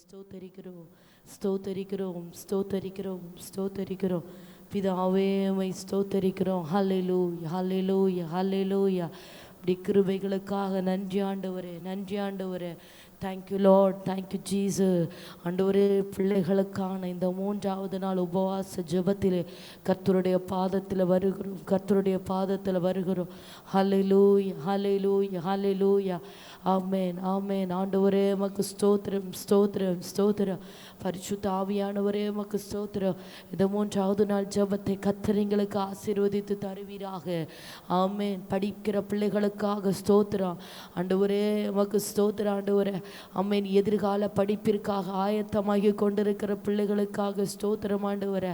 ஸ்தோத்தரிக்கிறோம், ஸ்தோத்தரிக்கிறோம், ஸ்தோத்தரிக்கிறோம், ஸ்தோத்தரிக்கிறோம். பிதாவே உம்மை ஸ்தோத்தரிக்கிறோம். ஹல்லேலூயா, ஹல்லேலூயா, ஹல்லேலூயா. இப்படி கிருபைகளுக்காக நன்றி ஆண்டவரே, நன்றி ஆண்டவரே. Thank you Lord, thank you Jesus. ஆண்டவரே, பிள்ளைகளுக்கான இந்த 3வது நாள் உபவாச ஜெபத்திலே கர்த்தருடைய பாதத்தில் வருகிறோம், கர்த்தருடைய பாதத்தில் வருகிறோம். ஹல்லேலூயா, ஹல்லேலூயா, ஹல்லேலூயா. ஆமென், ஆமென். ஆண்டவரே உமக்கு ஸ்தோத்திரம், ஸ்தோத்திரம், ஸ்தோத்திரம். பரிசுத்த ஆவியானவரே உமக்கு ஸ்தோத்திரம். இந்த 3வது நாள் ஜெபத்தை கர்த்தர் எங்களுக்கு ஆசீர்வதித்து தருவீராக. ஆமென். படிக்கிற பிள்ளைகளுக்காக ஸ்தோத்திரம் ஆண்டவரே, உமக்கு ஸ்தோத்திரம் ஆண்டவரே. ஆமென். எதிர்கால படிப்பிற்காக ஆயத்தமாகி கொண்டிருக்கிற பிள்ளைகளுக்காக ஸ்தோத்திரம் ஆண்டவரே.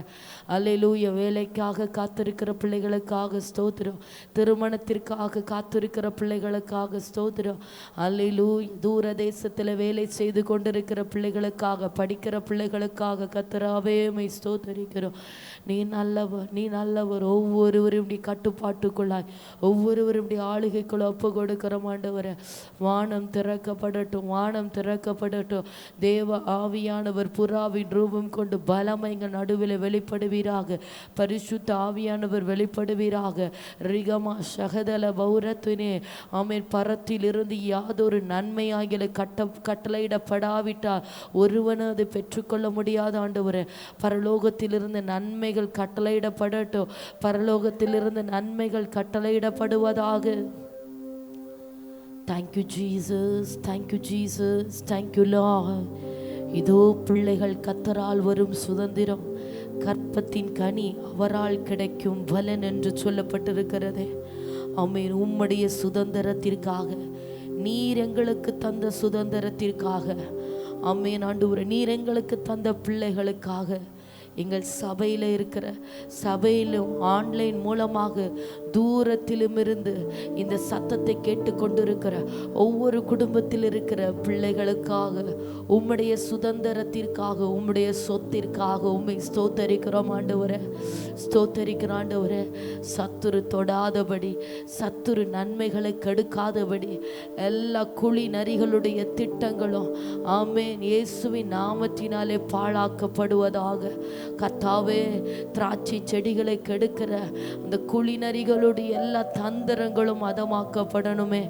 அல்லேலூயா. வேலைக்காக காத்திருக்கிற பிள்ளைகளுக்காக ஸ்தோத்திரம். திருமணத்திற்காக காத்திருக்கிற பிள்ளைகளுக்காக ஸ்தோத்திரம். அல்லேலூயா. தூர தேசத்தில் வேலை செய்து கொண்டிருக்கிற பிள்ளைகளுக்காக, படிக்கிற பிள்ளைகளுக்காக கர்த்தராவே உம்மை ஸ்தோத்தரிக்கிறோம். நீ நல்லவர், நீ நல்லவர். ஒவ்வொருவரும் இப்படி கட்டுப்பாட்டுக்குள்ளாய், ஒவ்வொருவரும் இப்படி ஆளுகைக்குள்ள ஒப்பு கொடுக்கிற ஆண்டவரே. வானம் திறக்கப்படட்டும், வானம் திறக்கப்படட்டும். தேவ ஆவியானவர் புறாவின் ரூபம் கொண்டு பலமை எங்கள் நடுவில் வெளிப்படுவீராக. பரிசுத்த ஆவியானவர் வெளிப்படுவீராக. ரிகமா சகதல பௌரத்தினே. ஆமென். பரத்திலிருந்து யாதொரு நன்மையாகிய கட்டளையிடப்படாவிட்டால் ஒருவனும் அதை பெற்றுக்கொள்ள முடியாத ஆண்டவரே. பரலோகத்திலிருந்து நன்மைகள் கட்டளையிடப்படட்டும், பரலோகத்திலிருந்து நன்மைகள் கட்டளையிடப்படுவதாக. Thank you Jesus, thank you Jesus, thank you Lord. இதோ பிள்ளைகள் கர்த்தரால் வரும் சுதந்திரம், கற்பத்தின் கனி அவரால் கிடைக்கும் பலன் என்று சொல்லப்பட்டிருக்கிறதே. ஆமென். உம்முடைய சுதந்திரத்திற்காக, நீர் எங்களுக்கு தந்த சுதந்திரத்திற்காக, ஆமென் ஆண்டவரே, நீர் எங்களுக்கு தந்த பிள்ளைகளுக்காக, எங்கள் சபையில் இருக்கிற, சபையிலும் ஆன்லைன் மூலமாக தூரத்திலும் இருந்து இந்த சத்தத்தை கேட்டுக்கொண்டிருக்கிற ஒவ்வொரு குடும்பத்தில் இருக்கிற பிள்ளைகளுக்காக, உம்முடைய சுதந்திரத்திற்காக, உம்முடைய சொத்திற்காக உம்மை ஸ்தோத்தரிக்கிறோம் ஆண்டவரே, ஸ்தோத்தரிக்கிறோம் ஆண்டவரே. சத்துரு தொடாதபடி, சத்துரு நன்மைகளை கெடுக்காதபடி எல்லா குழி நரிகளுடைய திட்டங்களும் ஆமென் இயேசுவின் நாமத்தினாலே பாழாக்கப்படுவதாக. கர்த்தாவே, திராட்சை செடிகளை கெடுக்கிற அந்த குளிநரிகளுடைய எல்லா தந்திரங்களும் அதமாக்கப்படணுமே.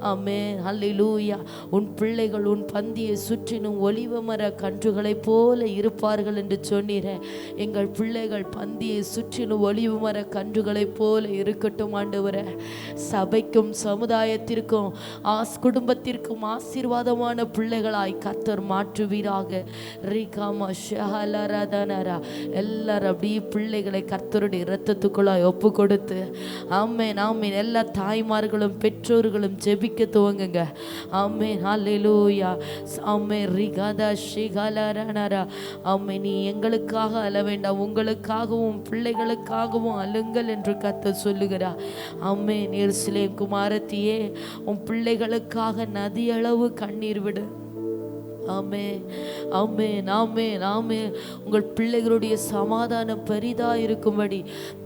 ஆமென். அல்லேலூயா. உன் பிள்ளைகள் உன் பந்தியை சுற்றினும் ஒலிவ மர கன்றுகளைப் போல இருப்பார்கள் என்று சொன்னீரே. எங்கள் பிள்ளைகள் பந்தியை சுற்றினும் ஒலிவ மர கன்றுகளைப் போல இருக்கட்டும் ஆண்டவரே. சபைக்கும் சமுதாயத்திற்கும் குடும்பத்திற்கும் ஆசீர்வாதமான பிள்ளைகளாய் கர்த்தர் மாற்றுவீராக. ரிகாமா ஷஹலரதனரா. எல்லாரும் அப்படியே பிள்ளைகளை கர்த்தருடைய இரத்தத்துக்குள்ளாய் ஒப்பு கொடுத்து, ஆமென், ஆமென். எல்லா தாய்மார்களும் பெற்றோர்களும் ஜெபிக்க துவங்குங்க. ஆமென். ஹல்லேலூயா. ஆமென். ரிகதா ஷிகலரனரா. ஆமென். நீ எங்களுக்காக அழ வேண்டாம், உங்களுக்காகவும் பிள்ளைகளுக்காகவும் அழுங்கள் என்று கர்த்தர் சொல்லுகிறார். ஆமென். எருசலேம் குமாரத்தியே, உன் பிள்ளைகளுக்காக நதியளவு கண்ணீர் விடு. ஆமென், ஆமென், ஆமென், ஆமென். உங்கள் பிள்ளைகளுடைய சமாதானம் பெரிதாக இருக்கும்படி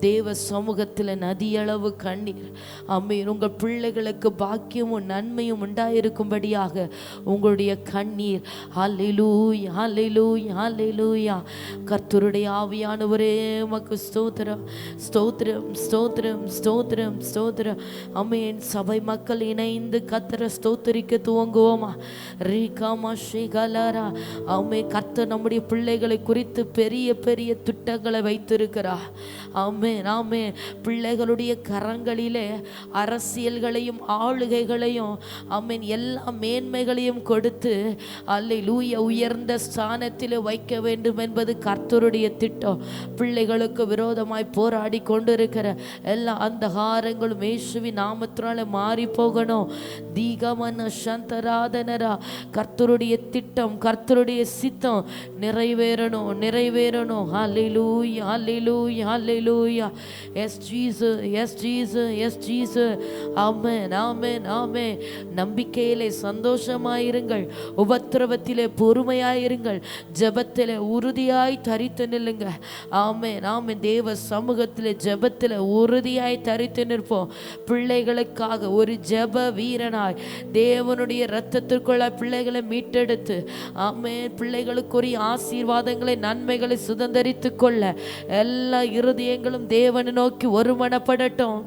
தேவ சமூகத்தில் நதியளவு கண்ணீர். ஆமென். உங்கள் பிள்ளைகளுக்கு பாக்கியமும் நன்மையும் உண்டாயிருக்கும்படியாக உங்களுடைய கண்ணீர். ஹல்லேலூயா, ஹல்லேலூயா, ஹல்லேலூயா. கர்த்தருடைய ஆவியானவரே உமக்கு ஸ்தோத்திரம், ஸ்தோத்திரம், ஸ்தோத்திரம், ஸ்தோத்திரம், ஸ்தோத்திரம். ஆமென். சபை மக்கள் இணைந்து கர்த்தரை ஸ்தோத்திரிக்க துவங்குவோமா? ரீகாமா கலரா. ஆமென். கர்த்தர் நம்முடைய பிள்ளைகளை குறித்து பெரிய பெரிய திட்டங்களை வைத்திருக்கிறார். ஆமென், ஆமென். பிள்ளைகளுடைய கரங்களிலே அரசியல்களையும் ஆளுகைகளையும், ஆமென், எல்லா மேன்மைகளையும் கொடுத்து அல்லேலூயா உயர்ந்த ஸ்தானத்தில் வைக்க வேண்டும் என்பது கர்த்தருடைய திட்டம். பிள்ளைகளுக்கு விரோதமாய் போராடி கொண்டிருக்கிற எல்லா அந்தகாரங்களும் இயேசுவின் நாமத்தினால மாறி போகணும். தீகமன சந்தராதனரா. கர்த்தருடைய திட்டம், கர்த்தருடைய சித்தம் நிறைவேறணும், நிறைவேறணும். Hallelujah, hallelujah, hallelujah. Yes Jesus, yes Jesus, yes Jesus. Amen, amen, amen. நம்பிக்கையிலே சந்தோஷமாயிருங்கள், உபத்திரவத்திலே பொறுமையாயிருங்கள், ஜெபத்திலே உறுதியாய் தரித்து நில்லுங்க. ஆமென், ஆமென். தேவ சமூகத்திலே ஜெபத்திலே உறுதியாய் தரித்து நிற்போம். பிள்ளைகளுக்காக ஒரு ஜெப வீரனாய் தேவனுடைய இரத்தத்திற்குள்ள பிள்ளைகளை மீட்டெடுத்து கொடுத்து ஆமென் பிள்ளைகளுக்குரிய ஆசீர்வாதங்களை நன்மைகளை சுதந்தரித்துக் கொள்ள எல்லா இருதயங்களும் தேவனை நோக்கி ஒருமனப்படட்டும்.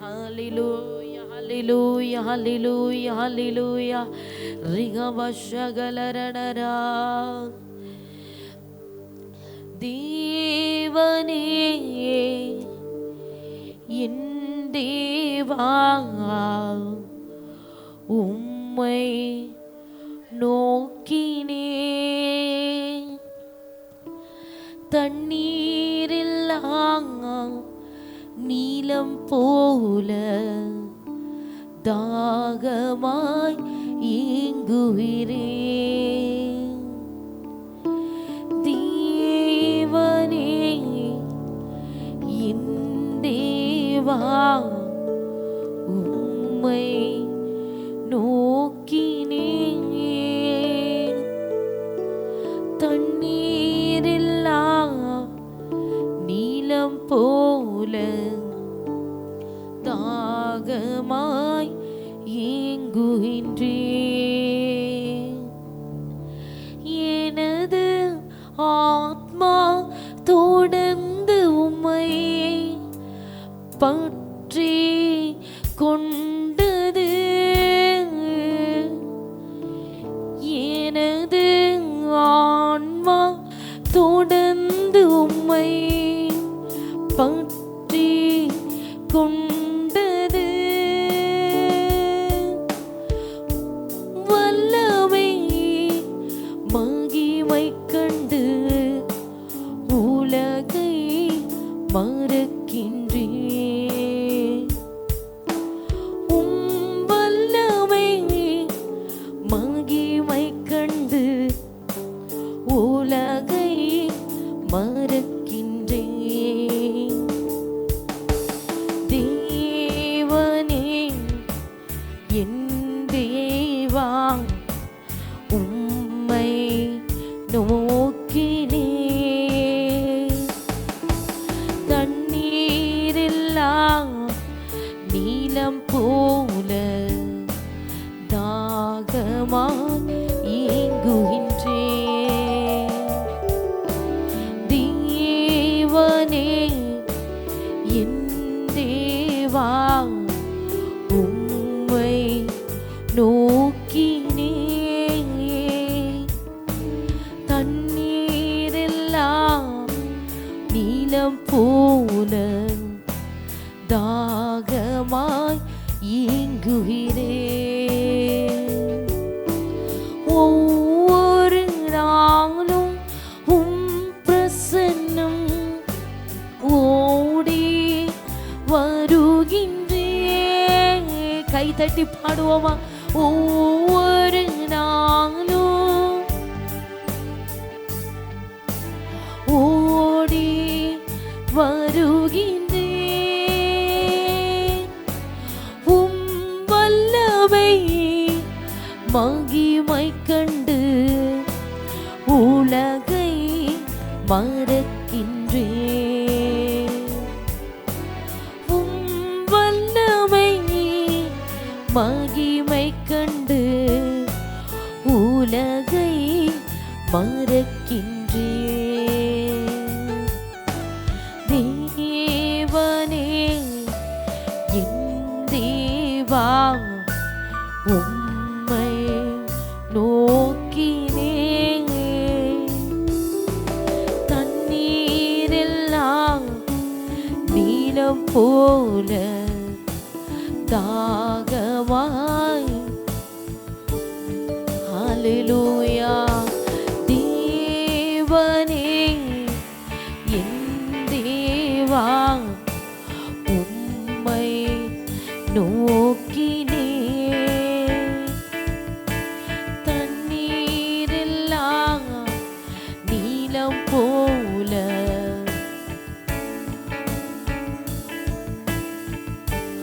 ஹல்லேலூயா ஹல்லேலூயா ஹல்லேலூயா ஹல்லேலூயா ரிகவஷகலரனரா. தேவனே என் தேவா உம்மை நோக்கினே தண்ணீரில்லா நீலம் போல தாகமாய் ஏங்குகிறேன். தேவனே என் தேவா உம்மை நோக்கினேன் தண்ணீரில்லா நீலம் போல தாகமாய் ஏங்குகின்றேன். எனது ஆத்மா தொடர்ந்து உம்மை பற்றி கொண்டது. எனது ஆன்மா தொடர்ந்து உம்மை பற்றி கொண்டது. வல்லமை மகிமை கண்டு உலகை மறக்கின்றேன். வல்லமை மகிமை கண்டு உலகை மறக்கின்றேன். தேவனே என் தேவா உம்மை நோக்கினே தண்ணீரில்லா நீலம் போல தாகமாய் ஏங்குகின்றேன். தேவனே என் தேவா உம்மை நோக்கினே தண்ணீரில்லா நீலம் போல தாகமாய் ஏங்குகிறேன். ஒவ்வொரு நாளும் உம் பிரசன்னம் ஓடி வருகின்றேன். கை தட்டி பாடுவோமா? ஒவ்வொரு நாளும் ஓடி வருகின்றேன். உம் வல்லமை மகிமை கண்டு உலகை மறக்கின்றேன். உம் வல்லமை மகிமை கண்டு உலகை மறக்கின்றேன். தேவனே என் தேவா உம்மை நோக்கினே தண்ணீரெல்லாம் நீலம் போல தாகமாய். ஹல்லேலூயா. தேவனே என் தேவா உம்மை நோக்கினே தண்ணீரெல்லாம் நீலம் போல.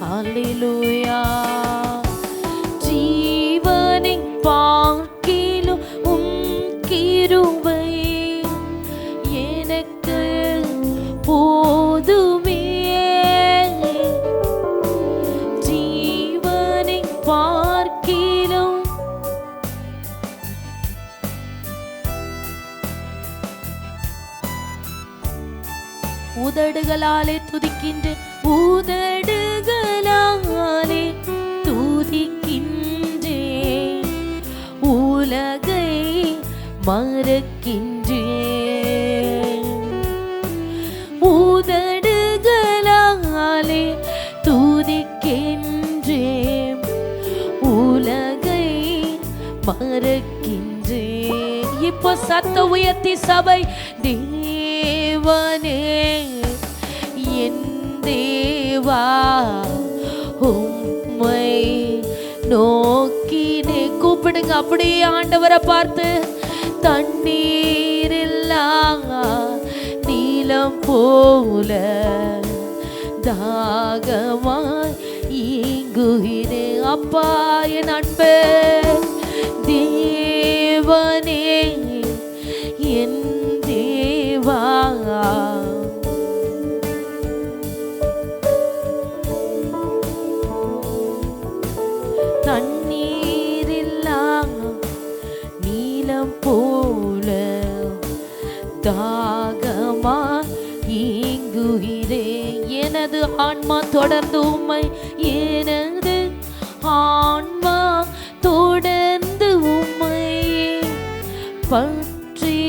ஹல்லேலூயா. ஜீவனை பார்க்கிலும் உதடுகளாலே துதிக்கின்றேன், உதடுகளாலே துதிக்கின்றேன், உலகை மறக்கின்றேன். உதடுகளாலே துதிக்கின்றேன், உலகை மறக்கின்றேன். இப்போ சத்த உயர்த்தி சபை, தேவனே என் தேவா உம்மை நோக்கினே. கூப்பிடுங்க அப்படியே ஆண்டவரை பார்த்து. தண்ணீரெல்லாம் நீலம் போல தாகமாய் ஈங்குகிறே. அப்பா என் அன்பே, தேவனே என் தேவா தண்ணீரெல்லாம் நீலம் போல தாகமா ஈங்குகிறே. எனது ஆன்மா தொடர்ந்து உம்மை, எனது ஆன்மா தொடர்ந்து உம்மை பற்றி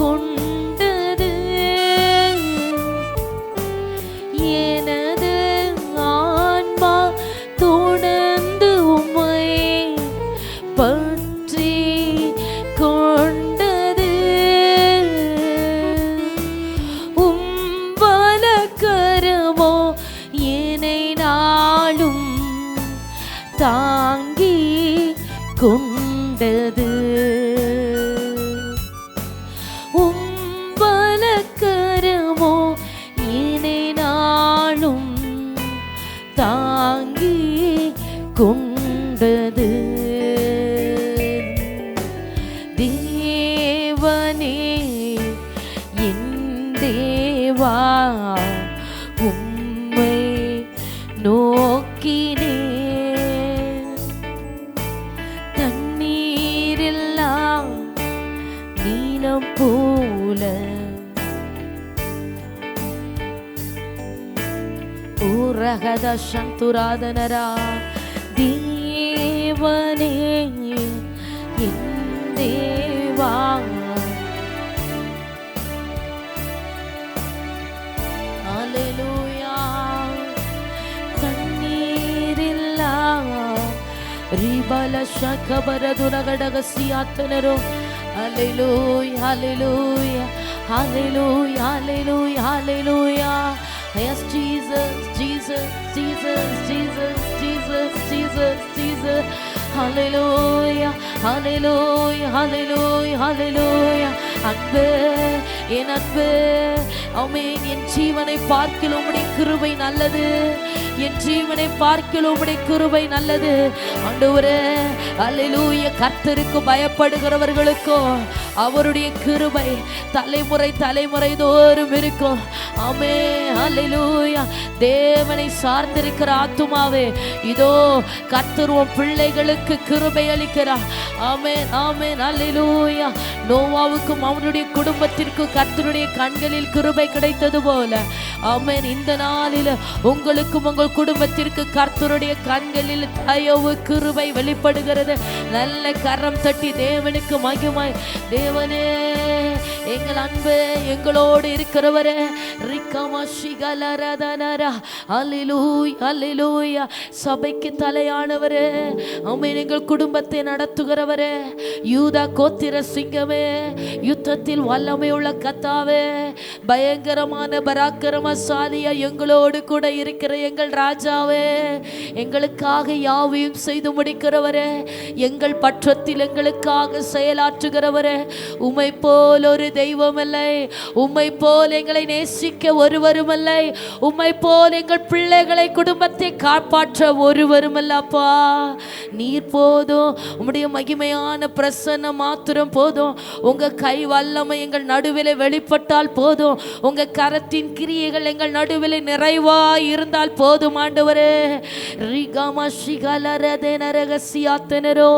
கொண்டது. எனது ஆன்மா தொடர்ந்து உம்மை பற்றி கொண்டது. உம்பலக்கரமோ என்னை நாளும் தாங்கி கொண்டது. உம்பலக்கரமோ என்னை நாளும் தாங்கி கொண்டது. தேவனே என் தேவா உம்மை நோக்கினே. தண்ணீரெல்லாம் நீலம் போல ஊரகத சந்துராதனரா. தேவனே என் தேவா ஹல்லேலூயா. தண்ணீரெல்லாம் ரிபல ஷகபரதுரகடகசியாத்தனரோ. ஹல்லேலூயா ஹல்லேலூயா ஹல்லேலூயா ஹல்லேலூயா ஹல்லேலூயா. Yes, Jesus, Jesus, Jesus, Jesus, Jesus, Jesus, Jesus. Hallelujah, hallelujah, hallelujah, hallelujah. அன்பே என் அன்பே, ஆமென். என் ஜீவனை பார்க்கிலும் உம்முடைய கிருபை நல்லது, என் ஜீவனை பார்க்கிலும் உம்முடைய கிருபை நல்லது. ஆண்டவரே ஹல்லேலூயா. கர்த்தருக்கு பயப்படுகிறவர்களுக்கோ அவருடைய கிருபை தலைமுறை தலைமுறை தோறும் இருக்கும். ஆமென் ஹல்லேலூயா. தேவனை சார்ந்திருக்கிற ஆத்துமாவே, இதோ கர்த்தர் உன் பிள்ளைகளுக்கு கிருபை அளிக்கிறார். ஆமென் ஆமென் ஹல்லேலூயா. நோவாவுக்கும் அவனுடைய குடும்பத்திற்கும் கர்த்தருடைய கண்களில் கிருபை கிடைத்தது போல, ஆமென், இந்த நாளில் உங்களுக்கும் உங்கள் குடும்பத்திற்கு கர்த்தருடைய கண்களில் தயவு கிருபை வெளிப்படுகிறது. நல்ல கரம் தட்டி தேவனுக்கு மகிமை. தேவனே எங்கள் அன்பு எங்களோடு இருக்கிறவரே, அல்லேலூயா. சபைக்கு தலையானவரே, ஆமென், எங்கள் குடும்பத்தை நடத்துகிறவரே, யூதா கோத்திர சிங்கமே, யுத்தத்தில் வல்லமை உள்ள கர்த்தாவே, பயங்கரமான பராக்கிரமசாலியா எங்களோடு கூட இருக்கிற எங்கள் ராஜாவே, எங்களுக்காக யாவையும் செய்து முடிக்கிறவரே, எங்கள் பற்றத்தில் எங்களுக்காக செயலாற்றுகிறவரே, உம்மை போல் ஒரு தெய்வம் இல்லை, உம்மை போல் எங்களை நேசிக்க ஒருவரும் இல்லை, உம்மை போல் எங்கள் பிள்ளைகளை குடும்பத்தை காப்பாற்ற ஒருவரும் இல்லப்பா. நீர் போதும், உம்முடைய மகிமையான பிரசன்னம் மாத்திரம் போதும். உங்க கை வல்லமை எங்கள் நடுவில் வெளிப்பட்டால் போதும், உங்க கரத்தின் கிரியைகள் எங்கள் நடுவில் நிறைவாய் இருந்தால் போதும் ஆண்டவரே. ரிகமா ஷிகலரதே நரகசியாத்தனரோ.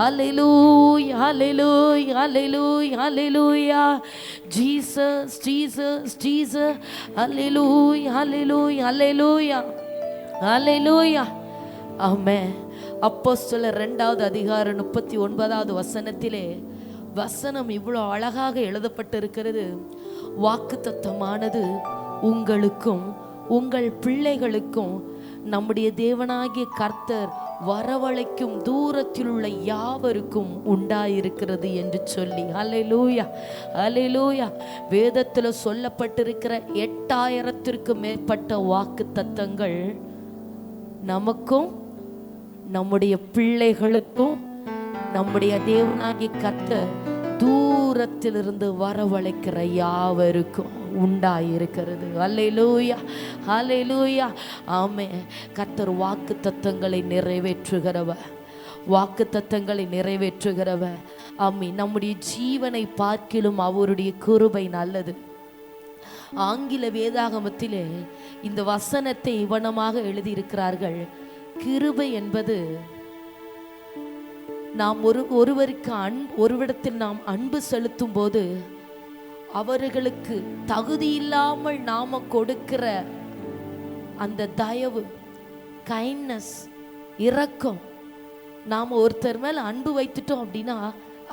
Hallelujah hallelujah hallelujah hallelujah. Jesus Jesus Jesus. Hallelujah hallelujah hallelujah hallelujah. Amen. அப்போஸ்தலர் 2வது அதிகாரம் 39வது வசனத்திலே வசனம் இவ்வளோ அழகாக எழுதப்பட்டிருக்கிறது. வாக்குத்தத்தமானது உங்களுக்கும் உங்கள் பிள்ளைகளுக்கும் நம்முடைய தேவனாகிய கர்த்தர் வரவழைக்கும் தூரத்தில் உள்ள யாவருக்கும் உண்டாயிருக்கிறது என்று சொல்லி. அல்லேலூயா அல்லேலூயா. வேதத்தில் சொல்லப்பட்டிருக்கிற 8000ற்கு மேற்பட்ட வாக்குத்தத்தங்கள் நமக்கும் நம்முடைய பிள்ளைகளுக்கும் நம்முடைய தேவனாகிய கர்த்தர் தூரத்திலிருந்து வரவழைக்கிற யாவருக்கும் உண்டாயிருக்கிறது. அல்லேலூயா அல்லேலூயா. ஆமென். கர்த்தர் வாக்குத்தத்தங்களை நிறைவேற்றுகிறவர், வாக்குத்தத்தங்களை நிறைவேற்றுகிறவர். ஆமென். நம்முடைய ஜீவனை பார்க்கிலும் அவருடைய கிருபை நல்லது. ஆங்கில வேதாகமத்திலே இந்த வசனத்தை இவனமாக எழுதியிருக்கிறார்கள். கிருபை என்பது நாம் ஒருவருக்கு ஒருவிடத்தில் நாம் அன்பு செலுத்தும் போது அவர்களுக்கு தகுதி இல்லாமல் நாம கொடுக்கிற அந்த தயவு, கைண்ட்னஸ், இரக்கம். நாம் ஒருத்தர் மேல அன்பு வைத்துட்டோம் அப்படின்னா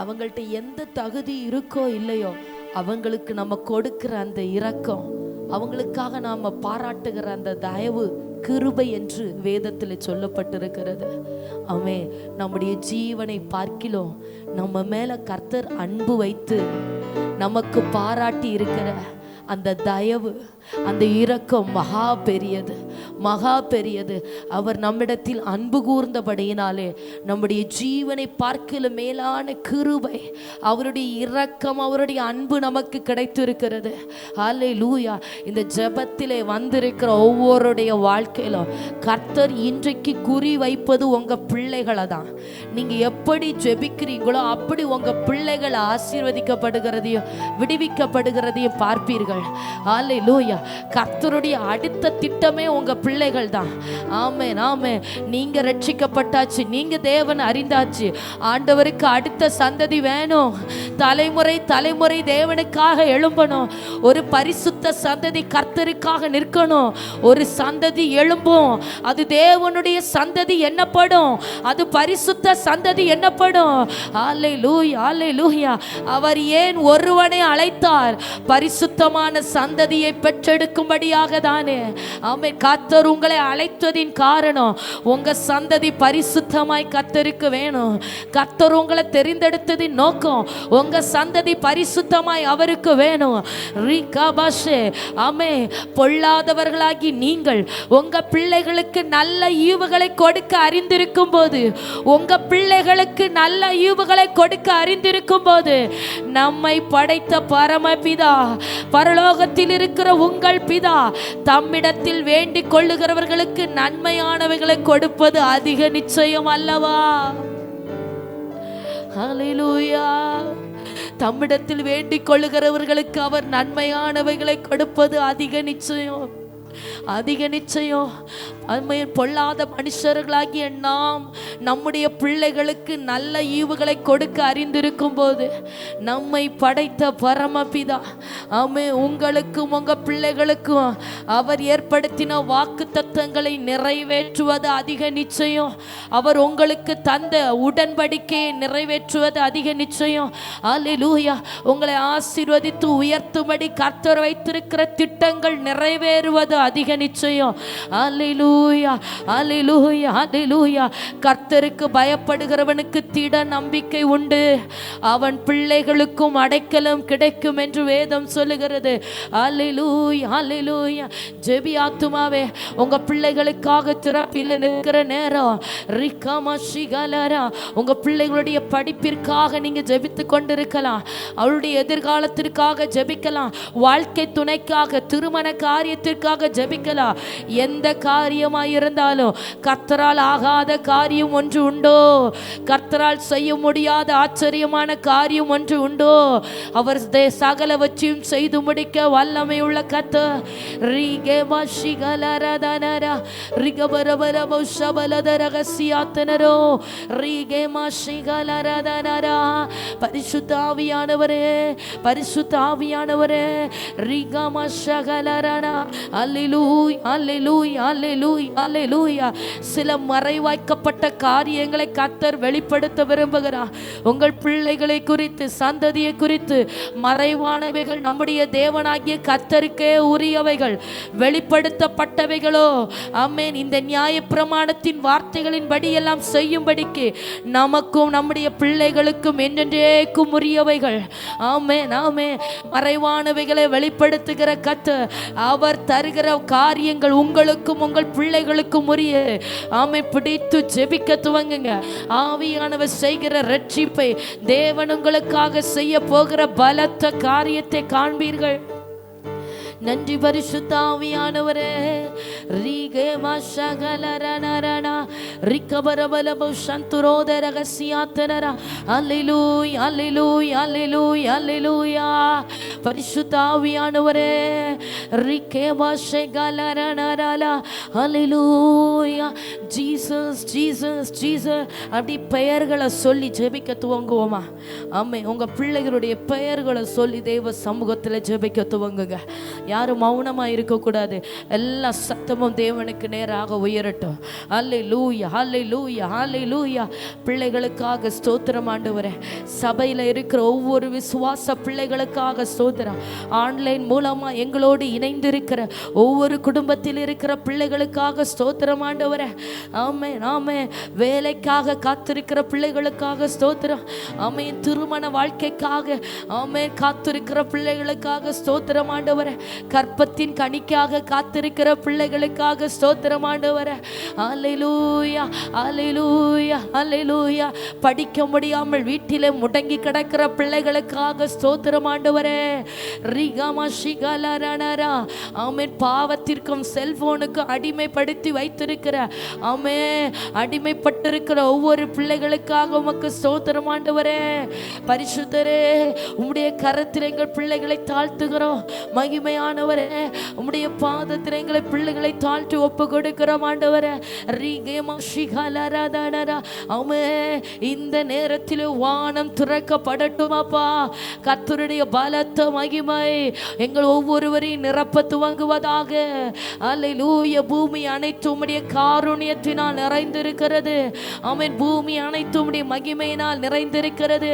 அவங்கள்ட்ட எந்த தகுதி இருக்கோ இல்லையோ அவங்களுக்கு நம்ம கொடுக்கிற அந்த இரக்கம், அவங்களுக்காக நாம பாராட்டுகிற அந்த தயவு கிருபை என்று வேதத்தில் சொல்லப்பட்டிருக்கிறது. ஆமே. நம்முடைய ஜீவனை பார்க்கிலும் நம்ம மேல கர்த்தர் அன்பு வைத்து நமக்கு பாராட்டி இருக்கிற அந்த தயவு, அந்த இரக்கம் மகா பெரியது, மகா பெரியது. அவர் நம்மிடத்தில் அன்பு கூர்ந்தபடியினாலே நம்முடைய ஜீவனை பார்க்கல மேலான கிருபை, அவருடைய இரக்கம், அவருடைய அன்பு நமக்கு கிடைத்திருக்கிறது. அல்லேலூயா. இந்த ஜெபத்திலே வந்திருக்கிற ஒவ்வொருடைய வாழ்க்கையிலும் கர்த்தர் இன்றைக்கு குறி வைப்பது உங்க பிள்ளைகளை தான். நீங்க எப்படி ஜெபிக்கிறீங்களோ அப்படி உங்க பிள்ளைகள் ஆசீர்வதிக்கப்படுகிறதையும் விடுவிக்கப்படுகிறதையும் பார்ப்பீர்கள். அல்லேலூயா. கர்த்தருடைய அடுத்த திட்டமே உங்க பிள்ளைகள் தான். ஆமென் ஆமென். நீங்க ரட்சிக்கப்பட்டாச்சு, நீங்க தேவன் அறிந்தாச்சு. ஆண்டவருக்கு அடுத்த சந்ததி வேணும். தலைமுறை தலைமுறை தேவனுக்காக எழும்பணும். ஒரு பரிசுத்த சந்ததி கர்த்தருக்காக நிற்கணும். ஒரு சந்ததி எழும்பும், அது தேவனுடைய சந்ததி என்னப்படும், அது பரிசுத்த சந்ததி என்னப்படும். அல்லேலூயா அல்லேலூயா. அவர் ஏன் ஒருவனை அழைத்தார்? பரிசுத்தமான சந்ததியை பெற்றெடுக்கும்படியாக தானே. ஆமென். கர்த்தர் உங்களை அழைத்ததின் காரணம் உங்க சந்ததி பரிசுத்தமாய் கர்த்தருக்கு வேணும். கர்த்தர் உங்களை தெரிந்தெடுத்ததின் நோக்கம் உங்க சந்ததி பரிசுத்தமாய் அவருக்கு வேணும். ஆமென். பொல்லாதவர்களாகி நீங்கள் உங்க பிள்ளைகளுக்கு நல்ல ஈவுகளை கொடுக்க அறிந்திருக்கும் போது, உங்க பிள்ளைகளுக்கு நல்ல ஈவுகளை கொடுக்க அறிந்திருக்கும் போது, நம்மை படைத்த பரமபிதா, பரலோகத்தில் இருக்கிற உங்கள் பிதா தம்மிடத்தில் வேண்டிக் கொள்ளுகிறவர்களுக்கு நன்மையானவைகளை கொடுப்பது அதிக நிச்சயம் அல்லவா? ஹல்லேலூயா. தம்மிடத்தில் வேண்டிக் கொள்ளுகிறவர்களுக்கு அவர் நன்மையானவைகளை கொடுப்பது அதிக நிச்சயம், அதிக நிச்சயம். பொல்லாத மனுஷர்களாகிய நாம் நம்முடைய பிள்ளைகளுக்கு நல்ல ஈவுகளை கொடுக்க அறிந்திருக்கும் போது, நம்மை படைத்த பரமபிதா ஆமே உங்களுக்கும் உங்க பிள்ளைகளுக்கும் அவர் ஏற்படுத்தின வாக்கு தத்தங்களை நிறைவேற்றுவது அதிக நிச்சயம். அவர் உங்களுக்கு தந்த உடன்படிக்கையை நிறைவேற்றுவது அதிக நிச்சயம். அல்லேலூயா. உங்களை ஆசீர்வதித்து உயர்த்தும்படி கர்த்தர் வைத்திருக்கிற திட்டங்கள் நிறைவேறுவது அதிக நிச்சயம். அல்லேலூயா அல்லேலூயா அல்லேலூயா. கர்த்தருக்கு பயப்படுகிறவனுக்கு திட நம்பிக்கை உண்டு, அவன் பிள்ளைகளுக்கும் அடைக்கலம் கிடைக்கும் என்று வேதம் சொல்லுகிறது. அல்லேலூயா அல்லேலூயா. ஜெபி ஆத்துமாவே, உங்க பிள்ளைகளுக்காக திறப்பில் நிற்கிற நேரம் உங்க பிள்ளைகளுடைய படிப்பிற்காக நீங்க ஜெபித்து கொண்டிருக்கலாம், அவருடைய எதிர்காலத்திற்காக ஜெபிக்கலாம், வாழ்க்கை துணைக்காக, திருமண காரியத்திற்காக ஜெபிக்கலாம். ஜெபிக்கலாம். எந்த காரியமாயிருந்தாலும் கர்த்தரால் ஆகாத காரியம் ஒன்று உண்டோ? கர்த்தரால் செய்ய முடியாத ஆச்சரியமான காரியம் ஒன்று உண்டோ? அவர் சகலவற்றையும் செய்து முடிக்க வல்லமை உள்ள கர்த்தர். பரிசுத்த ஆவியானவரே, பரிசுத்த ஆவியானவரே, சில மறைவாய்க்கப்பட்ட காரியங்களை கர்த்தர் வெளிப்படுத்த விரும்புகிறார். உங்கள் பிள்ளைகளை குறித்து, சந்ததியை குறித்து மறைவானவைகள் நம்முடைய தேவனாகிய கர்த்தருக்கே உரியவைகள், வெளிப்படுத்தப்பட்டவைகளோ ஆமென் இந்த நியாயப்பிரமாணத்தின் வார்த்தைகளின் படி எல்லாம் செய்யும்படிக்கு நமக்கும் நம்முடைய பிள்ளைகளுக்கும் என்றென்றைக்கும் உரியவைகள். ஆமென் ஆமென். மறைவானவைகளை வெளிப்படுத்துகிற கர்த்தர் அவர் தருகிற காரியங்கள் உங்களுக்கும் உங்கள் பிள்ளைகளுக்கும் உரிய. ஆமென். பிடித்து ஜெபிக்க துவங்குங்க. ஆவியானவர் செய்கிற ரட்சிப்பை, தேவன் உங்களுக்காக செய்ய போகிற பலத்த காரியத்தை காண்பீர்கள். நன்றி பரிசுத்த ஆவியானவரே. ரீகே மஷகலரனரனா ரிகபரபலபு சந்துரோத ரகசியாத்தனரா. அல்லேலூயா அல்லேலூயா அல்லேலூயா அல்லேலூயா. பரிசுத்த ஆவியானவரே. ரிகே மஷகலரனரலா. அல்லேலூயா. Jesus Jesus Jesus. அப்படி பெயர்களை சொல்லி ஜெபிக்க துவங்குவோமா? ஆமென். உங்க பிள்ளைகளுடைய பெயர்களை சொல்லி தேவ சமூகத்தில் ஜெபிக்க துவங்குங்க. யாரும் மௌனமாக இருக்கக்கூடாது. எல்லா சத்தமும் தேவனுக்கு நேராக உயரட்டும். அல்லேலூயா அல்லேலூயா அல்லேலூயா. பிள்ளைகளுக்காக ஸ்தோத்திரம் ஆண்டவரே. சபையில் இருக்கிற ஒவ்வொரு விசுவாச பிள்ளைகளுக்காக ஸ்தோத்திரம். ஆன்லைன் மூலமாக எங்களோடு இணைந்திருக்கிற ஒவ்வொரு குடும்பத்தில் இருக்கிற பிள்ளைகளுக்காக ஸ்தோத்திரம் ஆண்டவரே. ஆமென் ஆமென். வேலைக்காக காத்திருக்கிற பிள்ளைகளுக்காக ஸ்தோத்திரம். ஆமென். திருமண வாழ்க்கைக்காக ஆமென் காத்திருக்கிற பிள்ளைகளுக்காக ஸ்தோத்திரம் ஆண்டவரே. கற்பத்தின் கனிக்காக காத்திருக்கிற பிள்ளைகளுக்காக ஸ்தோத்திரம் ஆண்டவரே. அல்லேலூயா அல்லேலூயா அல்லேலூயா. படிக்க முடியாமல் வீட்டிலே முடங்கி கிடக்கிற பிள்ளைகளுக்காக ஸ்தோத்திரம் ஆண்டவரே. ரிகமஷிகலரனரா. ஆமென். பாவத்திற்கும் செல்போனுக்கும் அடிமைப்படுத்தி வைத்திருக்கிற ஆமென் அடிமைப்பட்டிருக்கிற ஒவ்வொரு பிள்ளைகளுக்காக உமக்கு ஸ்தோத்திரம் ஆண்டவரே. பரிசுத்தரே, உம்முடைய கரத்தில் எங்கள் பிள்ளைகளை தாழ்த்துகிறோம். மகிமையானவரே, உம்முடைய பாதத்தில் எங்களை பிள்ளைகளை தாழ்த்தி ஒப்பு கொடுக்கிறோம் ஆண்டவரே. இந்த நேரத்தில் வானம் திறக்கப்படட்டும் அப்பா. கர்த்தருடைய பலத்த மகிமை எங்கள் ஒவ்வொருவரையும் நிரப்ப துவங்குவதாக. அல்லேலூயா. பூமி அனைத்து உம்முடைய காருண்யத்தினால் நிறைந்திருக்கிறது. ஆமென். பூமி அனைத்து உம்முடைய மகிமையினால் நிறைந்திருக்கிறது.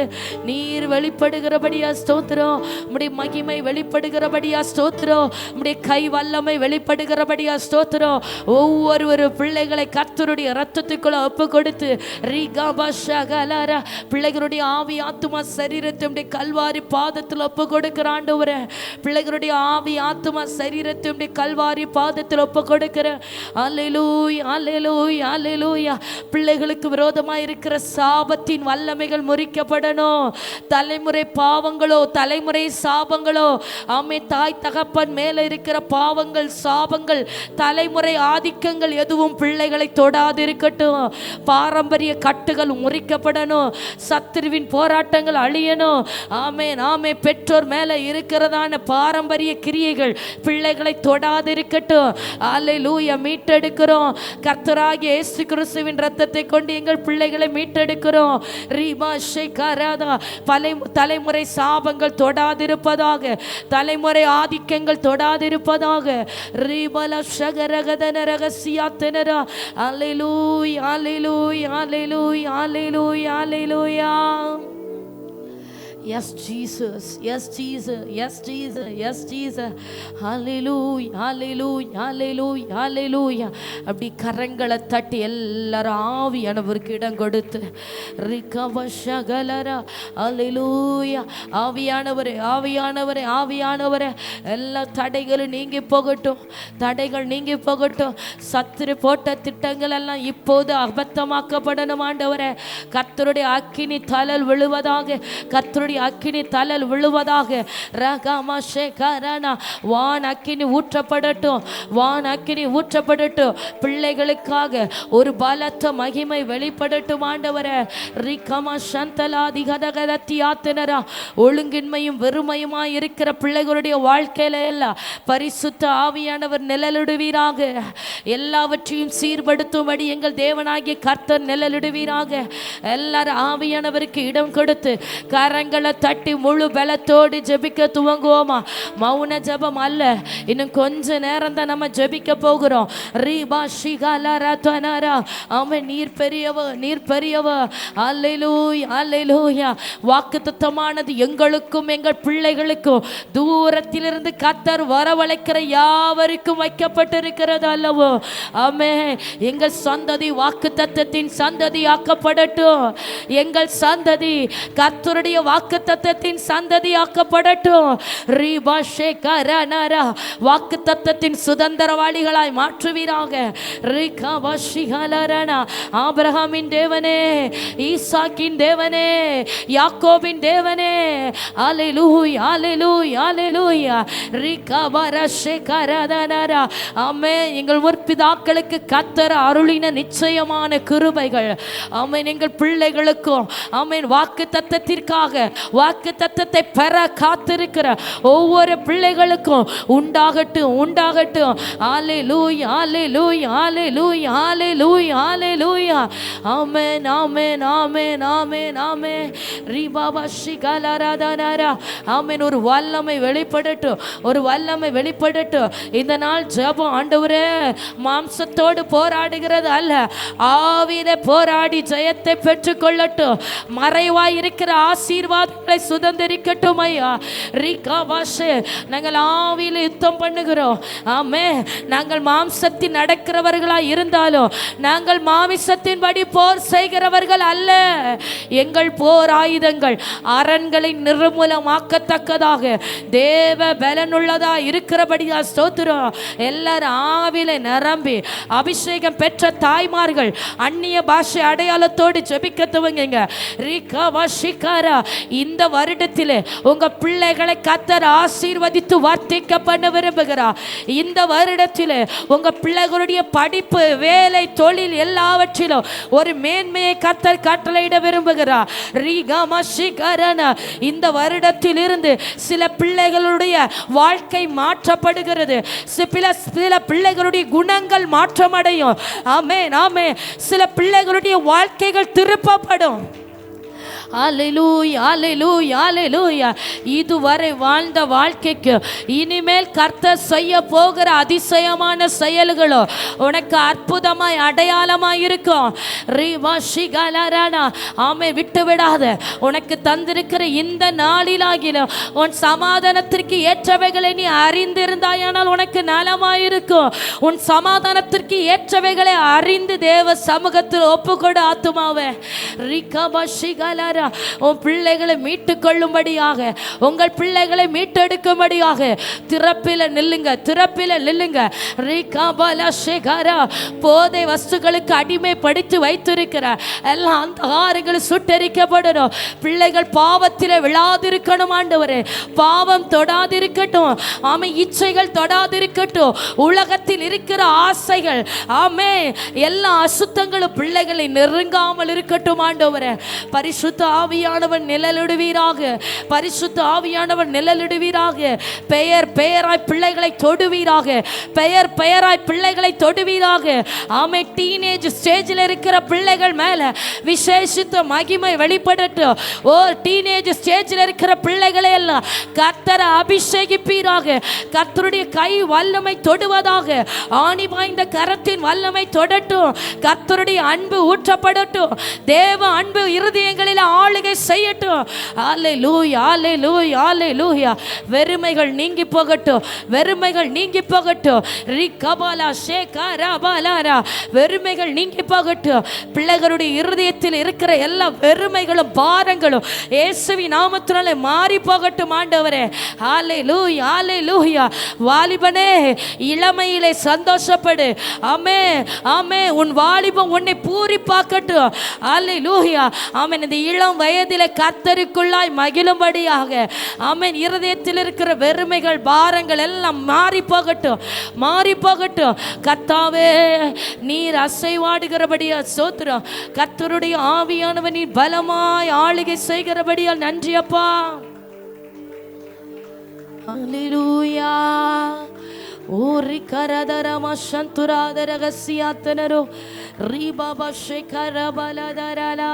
நீர் வெளிப்படுகிறபடியா ஸ்தோத்திரம். உம்முடைய மகிமை வெளிப்படுகிறபடியா ஸ்தோத்திரம். உம்முடைய கை வல்லமை வெளிப்படுகிறபடியா ஸ்தோத்திரம். ஒவ்வொரு பிள்ளைகளை கர்த்தருடைய இரத்தத்துக்குள்ள ஒப்பு கொடுத்து பிள்ளைகளுடைய ஆவி ஆத்துமா சரீரத்தை உம்முடைய கல்வாரி பாதத்தில் ஒப்பு கொடுக்கிற ஆண்டவரே. பிள்ளைகளுடைய ஆவி ஆத்துமா சரீரத்தை உம்முடைய கல்வாரி பாதத்தில் ஒப்பு கொடுக்கிற. அல்லேலூயா அல்லேலூயா அல்லேலூயா. பிள்ளைகளுக்கு விரோதமாக இருக்கிற சாபத்தின் வல்லமைகள் முறிக்கப்படணும். தலைமுறை பாவங்களோ தலைமுறை சாபங்களோ ஆமே தாய் தகப்பன் மேல இருக்கிற பாவங்கள் சாபங்கள் தலைமுறை ஆதிக்கங்கள் எதுவும் பிள்ளைகளை தொடாது இருக்கட்டும். பாரம்பரிய கட்டுகள் முறிக்கப்படணும். சத்துருவின் போராட்டங்கள் அழியணும். ஆமென் ஆமென். பெற்றோர் மேல இருக்கிறதான பாரம்பரிய கிரியைகள் பிள்ளைகளை தொடாது இருக்கட்டும். அல்லேலூயா. மீட்டெடுக்கிறோம். கர்த்தராகிய இயேசு கிறிஸ்துவின் இரத்தத்தை கொண்டு எங்கள் பிள்ளைகளை மீட்டெடுக்கிறோம். தலைமுறை சாபங்கள் தொடாதிருப்பதாக. தலைமுறை ஆதிக்கங்கள் தொடாதிருப்பதாக. அல்லேலூயா அல்லேலூயா அல்லேலூயா அல்லேலூயா அல்லேலூயா. Yes Jesus, yes Jesus, yes Jesus, yes Jesus. Hallelujah, hallelujah, hallelujah, hallelujah. அப்படி கரங்களை தட்டி எல்லாரும் ஆவியானவருக்கு இடம் கொடுத்து ரிகவஷகலரா. Hallelujah. ஆவியானவரே ஆவியானவரே ஆவியானவரே. எல்லா தடைகளும் நீங்கி போகட்டும். தடைகள் நீங்கி போகட்டும். சத்துரு போட்ட திட்டங்கள் எல்லாம் இப்போது அபத்தமாக்கப்படணும் ஆண்டவரே. கர்த்தருடைய அக்கினி தழல் விழுவதாக. கர்த்தருடைய பிள்ளைகளுடைய அக்கினி தலல் விழுவதாக. ரகமா ஷேகரனா வான் அக்கினி ஊற்றப்படட்டும், வான் அக்கினி ஊற்றப்படட்டும். பிள்ளைகளுக்காக ஒரு பலத்த மகிமை வெளிப்படட்டும் ஆண்டவரே. ரிகமா சந்தலாதி கதகதத்தி ஆத்தினரா ஒழுங்கின்மையும் வெறுமையுமாய் இருக்கிற பிள்ளைகளுடைய வாழ்க்கையில எல்லாம் பரிசுத்த ஆவியானவர் நிழலிடுவீராக. எல்லாவற்றையும் சீர்படுத்தும்படி எங்கள் தேவனாகிய கர்த்தர் நிழலிடுவீராக. எல்லாரும் ஆவியானவருக்கு இடம் கொடுத்து கரங்களை தட்டி முழு பலத்தோடு ஜெபிக்க துவங்குவோமா? மௌன ஜெபம் அல்ல, இன்னும் கொஞ்ச நேரம் தான் நம்ம ஜெபிக்க போகிறோம். ரீபா ஷிகாலரா தனரா ஆமென். நீர் பெரியவர், நீர் பெரியவர். அல்லேலூயா, அல்லேலூயா. வாக்குத்தத்தமானது எங்களுக்கும் எங்கள் பிள்ளைகளுக்கும் தூரத்திலிருந்து கர்த்தர் வரவழைக்கிற யாவருக்கும் வைக்கப்பட்டிருக்கிறது அல்லவோ? ஆமென். எங்கள் சந்ததி வாக்குத்தத்தத்தின் சந்ததி ஆக்கப்படட்டும். எங்கள் சந்ததி கர்த்தருடைய வாக்குத்தத்தத்தின் சந்ததி ஆக்கப்படட்டும். ரீபா ஷேகரனரா வாக்குத்தத்தத்தின் சுதந்திரவாளிகளாய் மாற்றுவீராக. ரிகபா ஷிகலரனா ஆபிரகாமின் தேவனே, ஈசாக்கின் தேவனே, யாக்கோபின் தேவனே. அல்லேலூயா, அல்லேலூயா, அல்லேலூயா. ரிகபா ஷேகரனரா ஆமென். எங்கள் முற்பிதாக்களுக்கு கர்த்தர் அருளின நிச்சயமான கிருபைகள் ஆமென் எங்கள் பிள்ளைகளுக்கும் ஆமென் வாக்குத்தத்தத்திற்காக வாக்குத்தத்தத்தை பெற காத்திருக்கிற ஒவ்வொரு பிள்ளைகளுக்கும் உண்டாகட்டும், உண்டாகட்டும். அல்லேலூயா, அல்லேலூயா, அல்லேலூயா, அல்லேலூயா, அல்லேலூயா. ஆமென், ஆமென், ஆமென், ஆமென், ஆமென். ரிபாபா ஷிகலரதனரா ஆமென். ஒரு வல்லமை வெளிப்படட்டும், ஒரு வல்லமை வெளிப்படட்டும். இந்த நாள் ஜெபம் ஆண்டவரே மாம்சத்தோடு போராடுகிறது அல்ல, ஆவியிலே போராடி ஜெயத்தை பெற்றுக்கொள்ளட்டும். மறைவாய் இருக்கிற ஆசீர்வாதங்களை சுதந்திரிக்கட்டும் ஐயா. ரிகாவாஷே நாங்கள் ஆவியில யுத்தம் பண்ணுகிறோம். ஆமே. நாங்கள் மாம்சத்தில் நடக்கிறவர்களாய் இருந்தாலும் நாங்கள் மாமிசத்தின்படி போர் செய்கிறவர்கள் அல்ல. எங்கள் போர் ஆயுதங்கள் அரண்களை நிர்மூலமாக்கத்தக்கதாக தேவ பலனுள்ளதா இருக்கிறபடியா ஸ்தோத்திரம். எல்லாரும் ஆவியில நிரம்பி அபிஷேகம் பெற்ற தாய்மார்கள் அந்நிய பாஷை அடையாளத்தோடு ஜெபிக்க துவங்குங்க. இந்த வருடத்திலே உங்க பிள்ளைகளை கர்த்தர் ஆசீர்வதித்து வர்த்திக்க பண்ண விரும்புகிறார். இந்த வருடத்திலே உங்க பிள்ளைகளுடைய படிப்பு, வேலை, தொழில் எல்லாவற்றிலும் ஒரு மேன்மையை கர்த்தர் கட்டளையிட விரும்புகிறார். இந்த வருடத்தில் இருந்து சில பிள்ளைகளுடைய வாழ்க்கை மாற்றப்படுகிறது. சில பிள்ளைகளுடைய குணங்கள் மாற்றமடையும். ஆமென், ஆமென். சில பிள்ளைகளுடைய வாழ்க்கைகள் திருப்பப்படும். அல்லேலூயா, அல்லேலூயா, அல்லேலூயா. இதுவரை வாழ்ந்த வாழ்க்கைக்கு இனிமேல் கர்த்தர் செய்ய போகிற அதிசயமான செயல்களோ உனக்கு அற்புதமாய் அடையாளமாய் இருக்கும். ஆமே. விட்டு விடாத. உனக்கு தந்திருக்கிற இந்த நாளிலாகிலும் உன் சமாதானத்திற்கு ஏற்றவைகளை நீ அறிந்திருந்தாயானால் உனக்கு நலமாயிருக்கும். உன் சமாதானத்திற்கு ஏற்றவைகளை அறிந்து தேவ சமூகத்தில் ஒப்புக்கொடு ஆத்துமாவே. உன் பிள்ளைகளை மீட்டுக் கொள்ளும்படியாக, உங்கள் பிள்ளைகளை மீட்டெடுக்கும்படியாக திறப்பில நில்லுங்க, திறப்பில நில்லுங்க. போதை வஸ்துகளுக்கு அடிமைப்படுத்தி வைத்திருக்கிற எல்லாம் அந்த ஆறுகள் சுட்டரிக்கப்படணும். பிள்ளைகள் பாவத்திலே விழாதிருக்கணும் ஆண்டவரே. பாவம் தொடாதிருக்கட்டும். ஆமை. இச்சைகள் தொடாதிருக்கட்டும். உலகத்தில் இருக்கிற ஆசைகள் ஆமே எல்லா அசுத்தங்களும் பிள்ளைகளை நெருங்காமல் இருக்கட்டும் ஆண்டவரே. பரிசுத்த ஆவியானவர் நிழலிடுவீராக, பரிசுத்த ஆவியானவர் நிழலிடுவீராக. பெயர் பெயராய் பிள்ளைகளை தொடுவீராக, பெயர் பெயராய் பிள்ளைகளை தொடுவீராக. ஆமே. டீனேஜ் ஸ்டேஜில் இருக்கிற பிள்ளைகள் மேல விசேஷித்த மகிமை வெளிப்படட்டும். ஓ டீனேஜ் ஸ்டேஜில் இருக்கிற பிள்ளைகளை எல்லாம் கர்த்தரை அபிஷேகிப்பீராக. கர்த்தருடைய கை வல்லமை தொடுவதாக. ஆணி வாய்ந்த கரத்தின் வல்லமை தொடட்டும். கர்த்தருடைய அன்பு ஊற்றப்படட்டும். தேவ அன்பு இருதயங்களில் ஆளுகை செய்யட்டும். அல்லேலூயா, அல்லேலூயா, அல்லேலூயா. வெறுமைகள் நீங்கி போகட்டும், வெறுமைகள் நீங்கி போகட்டும். ரிகபாலா ஷேகரபாலாரா வெறுமைகள் நீங்கி போகட்டும். பிள்ளைகளுடைய இருதயத்தில் இருக்கிற எல்லா வெறுமைகளும் பாரங்களும் இயேசுவின் நாமத்தினாலே மாறி போகட்டும் ஆண்டவரே. அல்லேலூயா, அல்லேலூயா. வாலிபனே இளமையிலே சந்தோஷப்படு. ஆமே, ஆமே. உன் வாலிபம் உன்னை பூரிப்பாக்கட்டும். அல்லேலூயா. ஆமென். இந்த இளம் வயதிலே கர்த்தருக்குள்ளாய் மகிழும்படியாக ஆமென். இருதயத்தில் இருக்கிற வெறுமைகள் பாரங்கள் எல்லாம் மாறி போகட்டும், மாறி போகட்டும். கர்த்தாவே நீர் அசைவாடுகிறபடியா சோத்திரம். கர்த்தருடைய ஆவியானவர் நீர் பலமாய் ஆளுகை செய்கிறபடியால் நன்றி அப்பா. ஹல்லேலூயா. ஓரி கரதரம சந்துராத ரகசியாத்தனரோ ரீபாபா ஷேகரபலதரலா.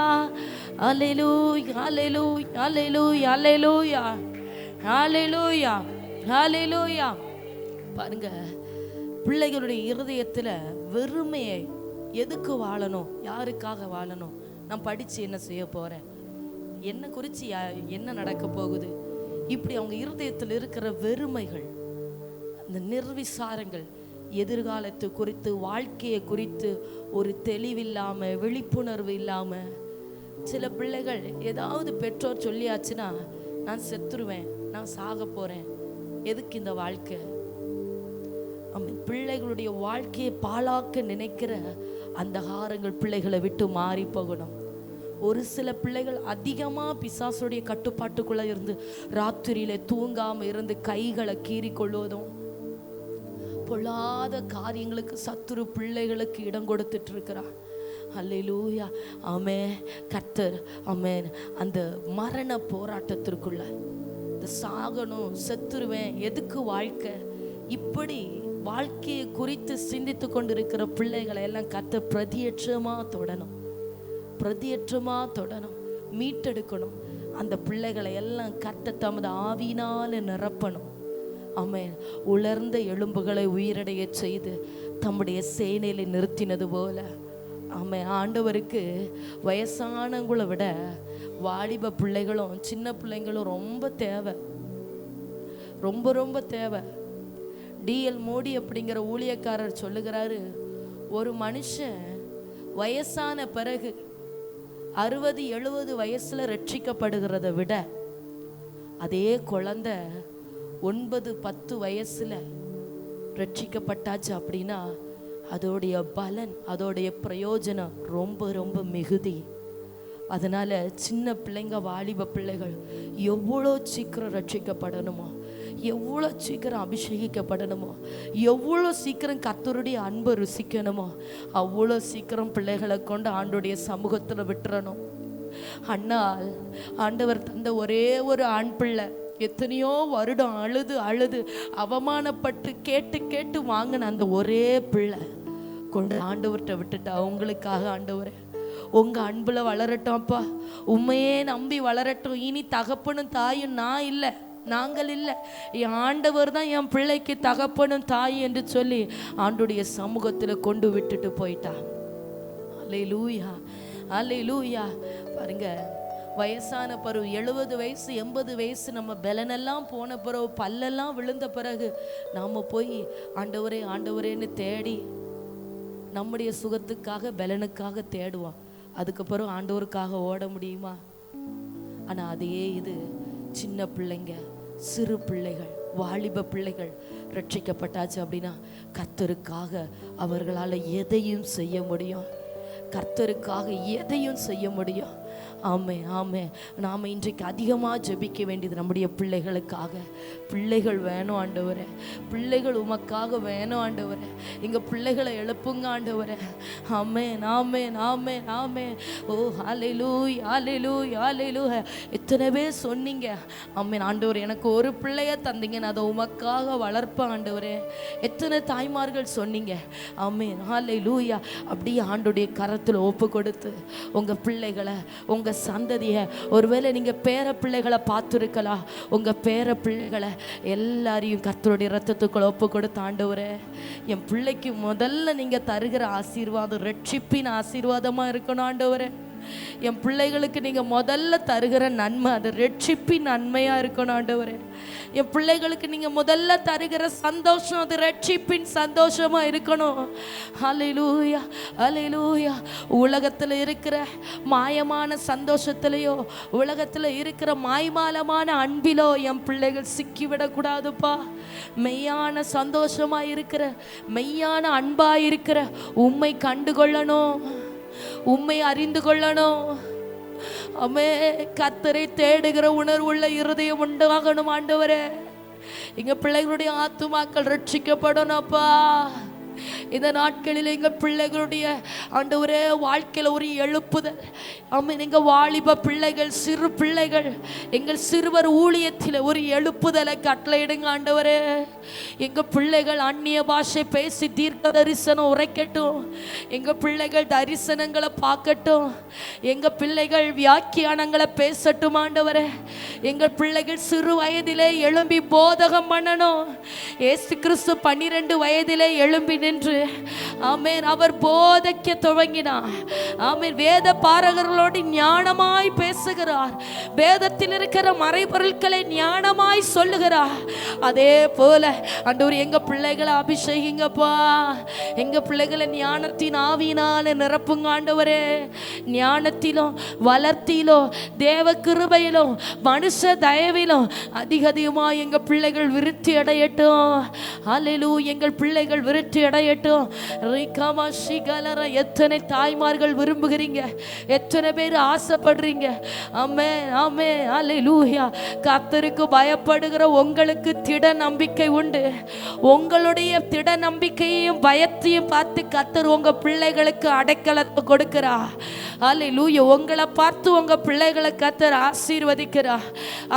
ஹல்லேலூயா, ஹல்லேலூயா, ஹல்லேலூயா, ஹல்லேலூயா, ஹல்லேலூயா, ஹல்லேலூயா. பாருங்க, பிள்ளைகளுடைய இருதயத்தில் வெறுமையை எதுக்கு வாழணும், யாருக்காக வாழணும், நான் படித்து என்ன செய்ய போகிறேன், என்ன குறித்து என்ன நடக்க போகுது, இப்படி அவங்க இருதயத்தில் இருக்கிற வெறுமைகள், அந்த நிர்விசாரங்கள், எதிர்காலத்தை குறித்து வாழ்க்கையை குறித்து ஒரு தெளிவில்லாமல் விழிப்புணர்வு இல்லாமல், சில பிள்ளைகள் ஏதாவது பெற்றோர் சொல்லியாச்சுன்னா நான் செத்துருவேன், நான் சாக போகிறேன், எதுக்கு இந்த வாழ்க்கை, பிள்ளைகளுடைய வாழ்க்கையை பாழாக்க நினைக்கிற அந்த காரங்கள் பிள்ளைகளை விட்டு மாறி போகணும். ஒரு சில பிள்ளைகள் அதிகமாக பிசாசுடைய கட்டுப்பாட்டுக்குள்ளே இருந்து ராத்திரியில தூங்காமல் இருந்து கைகளை கீறி கொள்வதும், பொல்லாத காரியங்களுக்கு சத்துரு பிள்ளைகளுக்கு இடம் கொடுத்துட்டு இருக்கிறார். அல்லேலூயா, ஆமென். கர்த்தர் ஆமென். அந்த மரண போராட்டத்திற்குள்ள இந்த சாகணும், செத்துருவேன், எதுக்கு வாழ்க்கை, இப்படி வாழ்க்கையை குறித்து சிந்தித்து கொண்டிருக்கிற பிள்ளைகளை எல்லாம் கர்த்தர் பிரதியேற்றமாக தொடணும், பிரதியேற்றமாக தொடணும், மீட்டெடுக்கணும். அந்த பிள்ளைகளை எல்லாம் கர்த்தர் தமது ஆவியினால நிரப்பணும். ஆமென். உலர்ந்த எலும்புகளை உயிரடைய செய்து தம்முடைய சேனையில நிறுத்தினது போல ஆமென். ஆண்டவருக்கு வயசானவங்களை விட வாலிப பிள்ளைகளும் சின்ன பிள்ளைங்களும் ரொம்ப தேவை, ரொம்ப ரொம்ப தேவை. டிஎல் மோடி அப்படிங்கிற ஊழியக்காரர் சொல்லுகிறாரு, ஒரு மனுஷன் வயசான பிறகு 60-70 வயசுல ரட்சிக்கப்படுகிறத விட அதே குழந்தை 9-10 வயசுல ரட்சிக்கப்பட்டாச்சு அப்படின்னா அதோடைய பலன், அதோடைய பிரயோஜனம் ரொம்ப ரொம்ப மிகுதி. அதனால சின்ன பிள்ளைங்க, வாலிப பிள்ளைகள் எவ்வளோ சீக்கிரம் ரட்சிக்கப்படணுமோ, எவ்வளோ சீக்கிரம் அபிஷேகிக்கப்படணுமோ, எவ்வளோ சீக்கிரம் கர்த்தருடைய அன்பை ருசிக்கணுமோ அவ்வளோ சீக்கிரம் பிள்ளைகளை கொண்டு ஆண்டோடைய சமூகத்தில் விட்டுறணும். அண்ணால் ஆண்டவர் தந்த ஒரே ஒரு ஆண் பிள்ளை எத்தனையோ வருடம் அழுது அழுது அவமானப்பட்டு கேட்டு கேட்டு வாங்கின அந்த ஒரே பிள்ளை கொண்டு ஆண்டவர்கிட்ட விட்டுட்டு, அவங்களுக்காக ஆண்டவரே உங்கள் அன்பில் வளரட்டும் அப்பா, உண்மையே நம்பி வளரட்டும், இனி தகப்பனும் தாயும் நான் இல்லை, நாங்கள் இல்லை, என் ஆண்டவர் தான் என் பிள்ளைக்கு தகப்பனும் தாய் என்று சொல்லி ஆண்டுடைய சமூகத்தில் கொண்டு விட்டுட்டு போயிட்டா. அல்லேலூயா, அல்லேலூயா. பாருங்க, வயசான பிறகு 70 வயசு 80 வயசு நம்ம பலனெல்லாம் போன பிறகு, பல்லெல்லாம் விழுந்த பிறகு நாம் போய் ஆண்டவரே ஆண்டவரேன்னு தேடி நம்முடைய சுகத்துக்காக பலனுக்காக தேடுவோம். அதுக்கப்புறம் ஆண்டவருக்காக ஓட முடியுமா? ஆனால் அதே இது சின்ன பிள்ளைங்க, சிறு பிள்ளைகள், வாலிப பிள்ளைகள் ரட்சிக்கப்பட்டாச்சு அப்படின்னா கர்த்தருக்காக அவர்களால் எதையும் செய்ய முடியும், கர்த்தருக்காக எதையும் செய்ய முடியும். ஆமே ஆமே. நாம் இன்றைக்கு அதிகமாக ஜெபிக்க வேண்டியது நம்முடைய பிள்ளைகளுக்காக. பிள்ளைகள் வேணும் ஆண்டவரே, பிள்ளைகள் உமக்காக வேணும் ஆண்டவரே, எங்கள் பிள்ளைகளை எழுப்புங்க ஆண்டவரே. ஆமென் ஆமென் ஆமென் ஆமென். ஓ ஹல்லேலூயா ஹல்லேலூயா ஹல்லேலூயா. எத்தனை பேர் சொன்னீங்க ஆமென் ஆண்டவரே, எனக்கு ஒரு பிள்ளைய தந்தீங்க, நான் அதை உமக்காக வளர்ப்பேன் ஆண்டவரே. எத்தனை தாய்மார்கள் சொன்னீங்க ஆமென் ஹல்லேலூயா. அப்படியே ஆண்டோடைய கரத்தில் ஒப்பு கொடுத்து உங்கள் பிள்ளைகளை, உங்கள் சந்ததியை, ஒருவேளை நீங்கள் பேர பிள்ளைகளை பார்த்துருக்கலாம், உங்கள் பேர பிள்ளைகளை எல்லாரையும் கர்த்தருடைய இரத்தத்துக்குள்ள ஒப்பு கொடுத்து, ஆண்டவரே என் பிள்ளைக்கு முதல்ல நீங்கள் தருகிற ஆசீர்வாதம் ரட்சிப்பின் ஆசீர்வாதமாக இருக்கணும் ஆண்டவரே. என் பிள்ளைகளுக்கு நீங்கள் முதல்ல தருகிற நன்மை அது ரட்சிப்பின் நன்மையாக இருக்கணும் ஆண்டவரே. என் பிள்ளைகளுக்கு நீங்கள் முதல்ல தருகிற சந்தோஷம் அது ரட்சிப்பின் சந்தோஷமாக இருக்கணும். ஹல்லேலூயா ஹல்லேலூயா. உலகத்தில் இருக்கிற மாயமான சந்தோஷத்திலையோ, உலகத்தில் இருக்கிற மாய்மாலமான அன்பிலோ என் பிள்ளைகள் சிக்கிவிடக்கூடாதுப்பா. மெய்யான சந்தோஷமாக இருக்கிற, மெய்யான அன்பாக இருக்கிற உம்மை கண்டுகொள்ளணும், உம்மை அறிந்து கொள்ளணும். அமே கர்த்தரை தேடுகிற உணர்வுள்ள இருதயம் உண்டாகணும் ஆண்டவரே. எங்க பிள்ளைகளுடைய ஆத்துமாக்கள் ரட்சிக்கப்படணும்ப்பா. இந்த நாட்களில் எங்கள் பிள்ளைகளுடைய ஆண்டவரே வாழ்க்கையில் ஒரு எழுப்புதல். ஆமென். எங்கள் வாலிப பிள்ளைகள், சிறு பிள்ளைகள், எங்கள் சிறுவர் ஊழியத்தில் ஒரு எழுப்புதலை கட்டளையிடுங்க ஆண்டவரே. எங்கள் பிள்ளைகள் அந்நிய பாஷை பேசி தீர்க்க தரிசனம் உரைக்கட்டும். எங்கள் பிள்ளைகள் தரிசனங்களை பார்க்கட்டும். எங்கள் பிள்ளைகள் வியாக்கியானங்களை பேசட்டும் ஆண்டவரே. எங்கள் பிள்ளைகள் சிறு வயதிலே எழும்பி போதகம் பண்ணணும். இயேசு கிறிஸ்து 12 வயதிலே எழும்பி நின்று ஆமென் அவர் போதிக்க துவங்கினார். ஆமென். வேத பாரகர்களோடு ஞானமாய் பேசுகிறார். வேதத்தில் இருக்கிற மறைபொருட்களை ஞானமாய் சொல்லுகிறார். அதே போல ஆண்டவரே எங்க பிள்ளைகளை அபிஷேகிங்கப்பா. எங்க பிள்ளைகளை ஞானத்தின் ஆவியினால நிரப்புங்க ஆண்டவரே. ஞானத்திலும் வளர்த்தியிலும் தேவ கிருபையிலும் மனுஷ தயவிலும் அதிகமாக எங்க பிள்ளைகள் விருத்தி அடையட்டும். அல்லேலூயா. எங்கள் பிள்ளைகள் விருத்தி அடையட்டும். எத்தனை தாய்மார்கள் விரும்புகிறீங்க, எத்தனை பேர் ஆசைப்படுறீங்க. ஆமென் ஆமென் அல்லேலூயா. கர்த்தருக்கு பயப்படுகிற உங்களுக்கு திட நம்பிக்கை உண்டு. உங்களுடைய திட நம்பிக்கையையும் பயத்தையும் பார்த்து கர்த்தர் உங்க பிள்ளைகளுக்கு அடைக்கலத்தை கொடுக்கிறார். அல்லேலூயா. உங்களை பார்த்து உங்க பிள்ளைகளை கர்த்தர் ஆசீர்வதிக்கிறார்.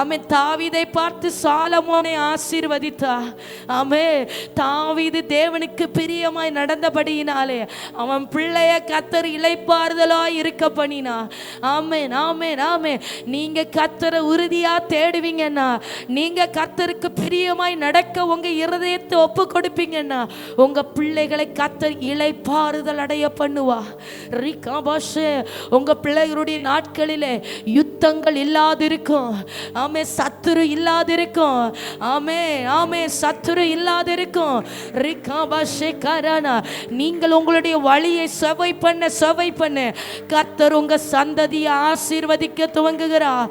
ஆமென். தாவீதை பார்த்து சாலமோனை ஆசீர்வதித்தார். ஆமென். தாவீது தேவனுக்கு பிரியமாய் நடந்தபடியினாலே அவன் பிள்ளைய கர்த்தர் இளைப்பாறுதலாய் இருக்க பண்ணினா. ஆமென் ஆமென் ஆமென். நீங்க கர்த்தரை உறுதியா தேடுவீங்கன்னா, நீங்க கர்த்தருக்கு பிரியமாய் நடக்க உங்க இருதயத்தை ஒப்பு கொடுப்பீங்கன்னா, உங்க பிள்ளைகளை கர்த்தர் இளைப்பாறுதல் அடைய பண்ணுவா. ரிகாபாஷே. உங்க பிள்ளைகளுடைய நாட்களிலே யுத்தங்கள் இல்லாதிருக்கும். ஆமே. சத்துரு இல்லாதிருக்கும். ஆமே ஆமே. சத்துரு இல்லாதிருக்கும். ரிகாபாஷே கரானா. நீங்கள் உங்களுடைய வழியை செவை பண்ண கர்த்தர் உங்க சந்ததியை ஆசீர்வதிக்க துவங்குகிறார்.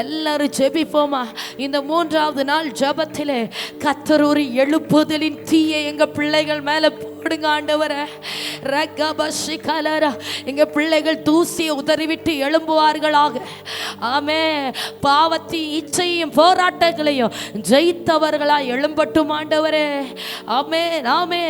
எல்லாரும் ஜெபிப்போமா. இந்த 3வது நாள் ஜெபத்திலே கர்த்தர் ஒரு எழுப்புதலின் தீயை எங்க பிள்ளைகள் மேல போடுங்க ஆண்டவரே. எங்க பிள்ளைகள் தூசியை உதறிவிட்டு எழும்புவார்களாக. ஆமே. பாவத்தின் இச்சையும் போராட்டங்களையும் ஜெயித்தவர்களாய் எழும்பட்டும் ஆண்டவரே. ஆமே ஆமே.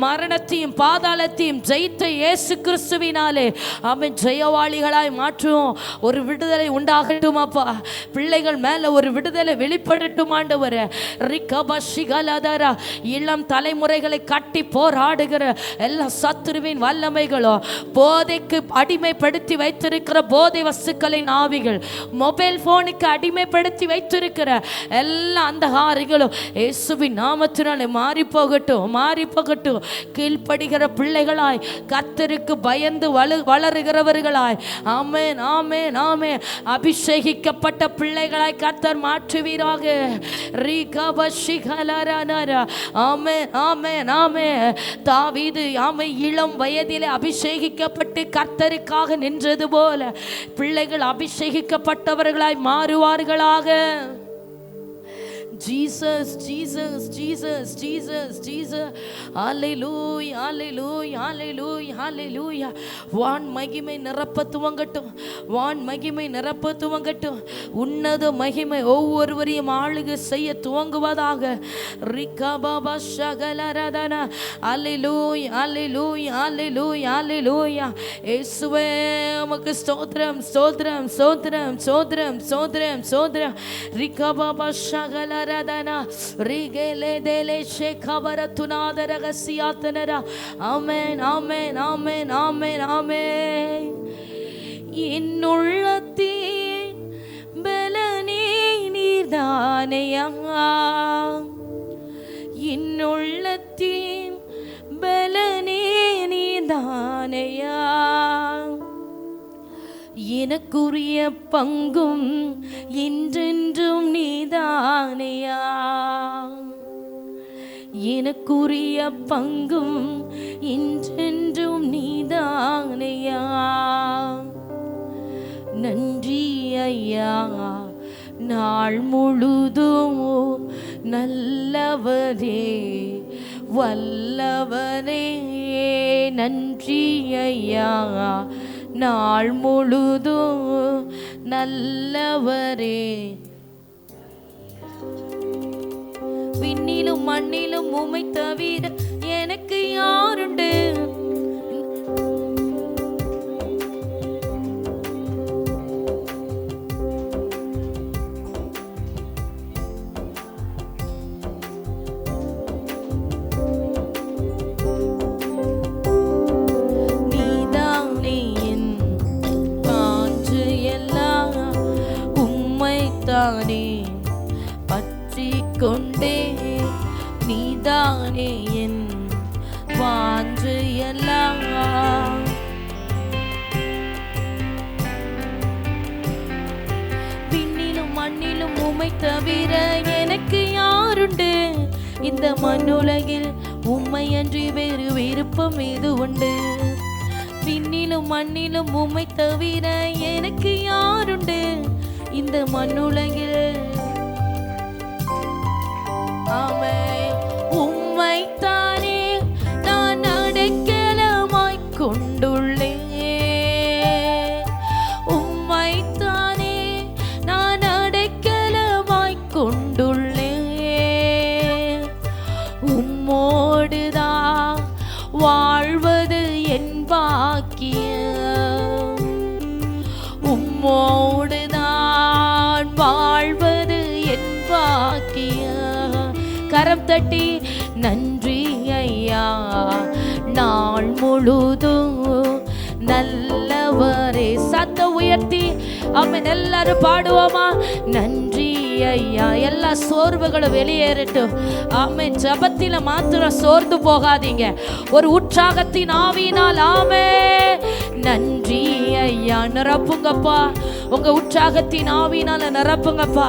மரணத்தையும் பாதாளத்தையும் ஜெயித்த இயேசு கிறிஸ்துவினாலே ஆமென் ஜெயவாளிகளாய் மாற்றுவோம். ஒரு விடுதலை உண்டாகட்டும் அப்பா. பிள்ளைகள் மேல ஒரு விடுதலை வெளிப்படட்டும் ஆண்டவரே. ரிகபஷிகலதரா. இளம் தலைமுறைகளை கட்டி போராடுகிற எல்லா சத்துருவின் வல்லமைகளோ, போதைக்கு அடிமைப்படுத்தி வைத்திருக்கிற போதை வஸ்துக்களின் ஆவிகள், மொபைல் போனுக்கு அடிமைப்படுத்தி வைத்திருக்கிற எல்லா அந்த ஆரிகளும் இயேசுவின் நாமத்தினாலே மாறி போகட்டும். கீழ்ப்படுகிற பிள்ளைகளாய் கர்த்தருக்கு பயந்து வளருகிறவர்களாய் ஆமென் ஆமென் ஆமென் அபிஷேகிக்கப்பட்ட பிள்ளைகளாய் கர்த்தர் மாற்றுவீராக. ஆமென் ஆமென் ஆமென். தாவீது ஆமென் இளம் வயதிலே அபிஷேகிக்கப்பட்டு கர்த்தருக்காக நின்றது போல பிள்ளைகள் அபிஷேகிக்கப்பட்டவர்களாய் மாறுவார்களாக. Jesus, Jesus, Jesus, Jesus, Jesus. Hallelujah, hallelujah, hallelujah, hallelujah. வான் மகிமை நிரப்ப துவங்கட்டும். வான் மகிமை நிரப்ப துவங்கட்டும். உன்னத மகிமை ஒவ்வொருவரையும் ஆளுகை செய்ய துவங்குவதாக. ரிகபாபா ஷகலரதன. Hallelujah, hallelujah, hallelujah, hallelujah. இயேசுவே உமக்கு ஸ்தோத்திரம் ஸ்தோத்திரம் ஸ்தோத்திரம் ஸ்தோத்திரம் ஸ்தோத்திரம் ஸ்தோத்திரம். ரிகபாபா ஷகலர ரிகேலே தேலே ஷேகவர துனாத ரகசியாத்தனரா. ஆமென் ஆமென் ஆமென் ஆமென் ஆமென். என்னுள்ளத்தின் பலனே நீர்தானையா. என்னுள்ளத்தின் பலனே நீர்தானையா. எனக்குரிய பங்கும் இன்றென்றும் நீதானையா. எனக்குரிய பங்கும் இன்றென்றும் நீதானையா. நன்றி ஐயா. நாள் முழுதும் நல்லவரே வல்லவரே நன்றி ஐயா, நாள் முழுதும் நல்லவரே. விண்ணிலும் மண்ணிலும் உம்மை தவிர எனக்கு யாருண்டு? நீதானே என் காற்று எல்லாம், உம்மைத்தானே பற்றி கொண்டே. நீதானே என் வாஞ்சு எல்லாம். விண்ணிலும் மண்ணிலும் உம்மை தவிர எனக்கு யாருண்டு? இந்த மண்ணுலகில் உம்மை அன்றி வேறு விருப்பம் ஏது உண்டு? விண்ணிலும் மண்ணிலும் உம்மை தவிர எனக்கு யாருண்டு? இந்த மண்ணுலகில் உம்மைத்தானே நான் அடைக்கலமாய் கொண்டுள்ளேன். உம்மைத்தானே நான் அடைக்கலமாய் கொண்டுள்ளேன். உம்மோடுதான் வாழ்வது என் பாக்கியம். உம்மோடுதான் வாழ்வது என் பாக்கியம். கரம் தட்டி நன்றி ஐயா, நாள் முழுதும் நல்லவரே. சத்த உயர்த்தி ஆமென் எல்லாரும் பாடுவோமா? நன்றி ஐயா. எல்லா சோர்வுகளும் வெளியேறட்டும். ஆமென். ஜபத்தில மாத்திரம் சோர்ந்து போகாதீங்க, ஒரு உற்சாகத்தின் ஆவியினால். ஆமென். நன்றி ஐயா. நிரப்புங்கப்பா, உங்க உற்சாகத்தின் ஆவியினால நிரப்புங்கப்பா.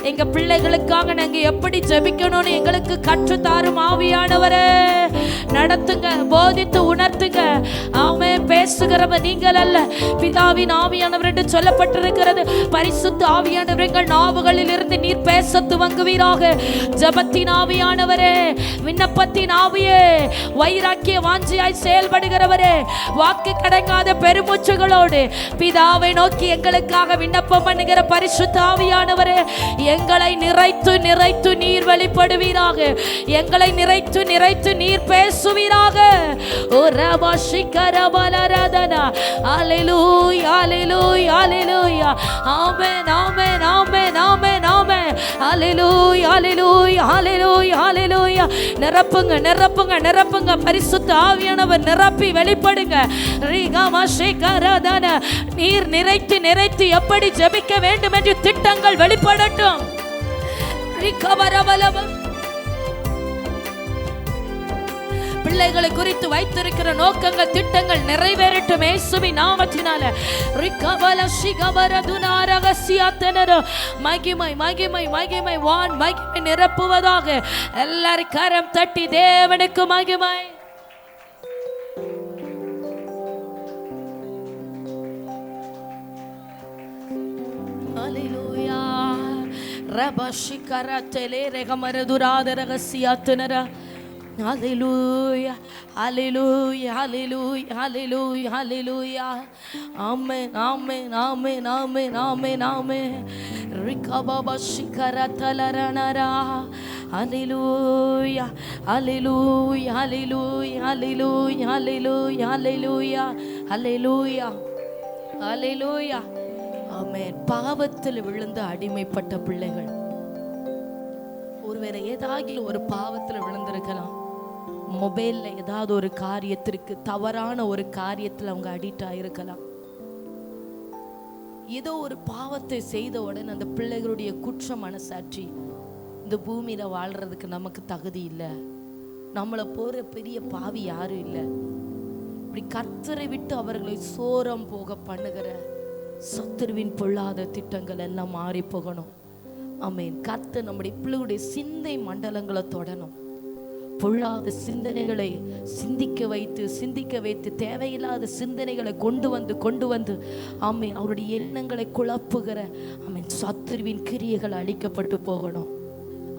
எங்க பிள்ளைகளுக்காக நாங்க எப்படி ஜெபிக்கணும்னு எங்களுக்கு கற்று தாரும் ஆவியானவரே. நடத்துங்க, போதித்து உணர்த்துங்க. ஆமென். பேசுகிறவ நீங்கள் அல்ல, பிதாவின் ஆவியானவர் என்று சொல்லப்பட்டிருக்கிறது. பரிசுத்த ஆவியானவர் எங்கள் நாவுகளில் இருந்து நீர் பேச துவங்குவீராக. ஜபத்தின் ஆவியானவரே, விண்ணப்பத்தின் ஆவியே, வைராக்கிய வாஞ்சியாய் செயல்படுகிறவரே, வாக்கு கடங்காத பெருமூச்சுகளோடு பிதாவை நோக்கி எங்களுக்காக விண்ணப்பம் பண்ணுகிற பரிசுத்த ஆவியானவரே, எங்களை நிறைத்து நிறைத்து நீர் வெளிப்படுவீராக. எங்களை நிறைத்து நிறைத்து நீர் பேசுவீராக. ஓ ரபா ஷிகரபலரதனா. ஹalleluya ஹalleluya ஹalleluya. ஆமென் ஆமென் ஆமென் ஆமென் ஆமென். ஹalleluya ஹalleluya ஹalleluya ஹalleluya. நிரப்புங்க நிரப்புங்க நிரப்புங்க. பரிசுத்த ஆவியானவர் நிரப்பி வெளிப்படுங்க. ரிகமா ஷிகரதனா. நீர் நிறைத்து நிறைத்து எப்படி ஜெபிக்க வேண்டும் என்று திட்டங்கள் வெளிப்படட்டும். பிள்ளைகளை குறித்து வைத்திருக்கிற நோக்கங்கள் திட்டங்கள் நிறைவேறட்டும் இயேசுவின் நாமத்தினால. மகிமை மகிமை மகிமை வான் மகிமை நிரப்புவதாக. எல்லாரும் கரம் தட்டி தேவனுக்கு மகிமை. ஹalleluya. ரபஷிகர தெலே ரெகமரதுராத ரகசியாத்துனரா. Hallelujah, hallelujah, hallelujah, hallelujah, hallelujah. Amen, amen, amen, amen, amen, amen. Rikababa shikara talaranara. Hallelujah, hallelujah, hallelujah, hallelujah, hallelujah, hallelujah, hallelujah, hallelujah. Amen. பாவத்தில் விழுந்து அடிமைப்பட்ட பிள்ளைகள் ஒருவேளை ஏதாவது ஒரு பாவத்தில் விழுந்திருக்கலாம். மொபைல்ல ஏதாவது ஒரு காரியத்திற்கு, தவறான ஒரு காரியத்தில் அவங்க அடிக்ட் ஆயிருக்கலாம். ஏதோ ஒரு பாவத்தை செய்தவுடன் அந்த பிள்ளைகளுடைய குற்ற மனசாட்சி, இந்த பூமியில வாழ்றதுக்கு நமக்கு தகுதி இல்லை, நம்மளை போற பெரிய பாவி யாரும் இல்லை, இப்படி கர்த்தரை விட்டு அவர்களை சோரம் போக பண்ணுகிற சத்துருவின் பொல்லாத திட்டங்கள் எல்லாம் மாறி போகணும். ஆமென். கர்த்தர் நம்முடைய பிள்ளைகளுடைய சிந்தை மண்டலங்களை தொடணும். பொல்லாத சிந்தனைகளை சிந்திக்க வைத்து தேவையில்லாத சிந்தனைகளை கொண்டு வந்து ஆமென் அவருடைய எண்ணங்களை குழப்புகிற ஆமென் சத்துருவின் கிரியைகள் அழிக்கப்பட்டு போகணும்.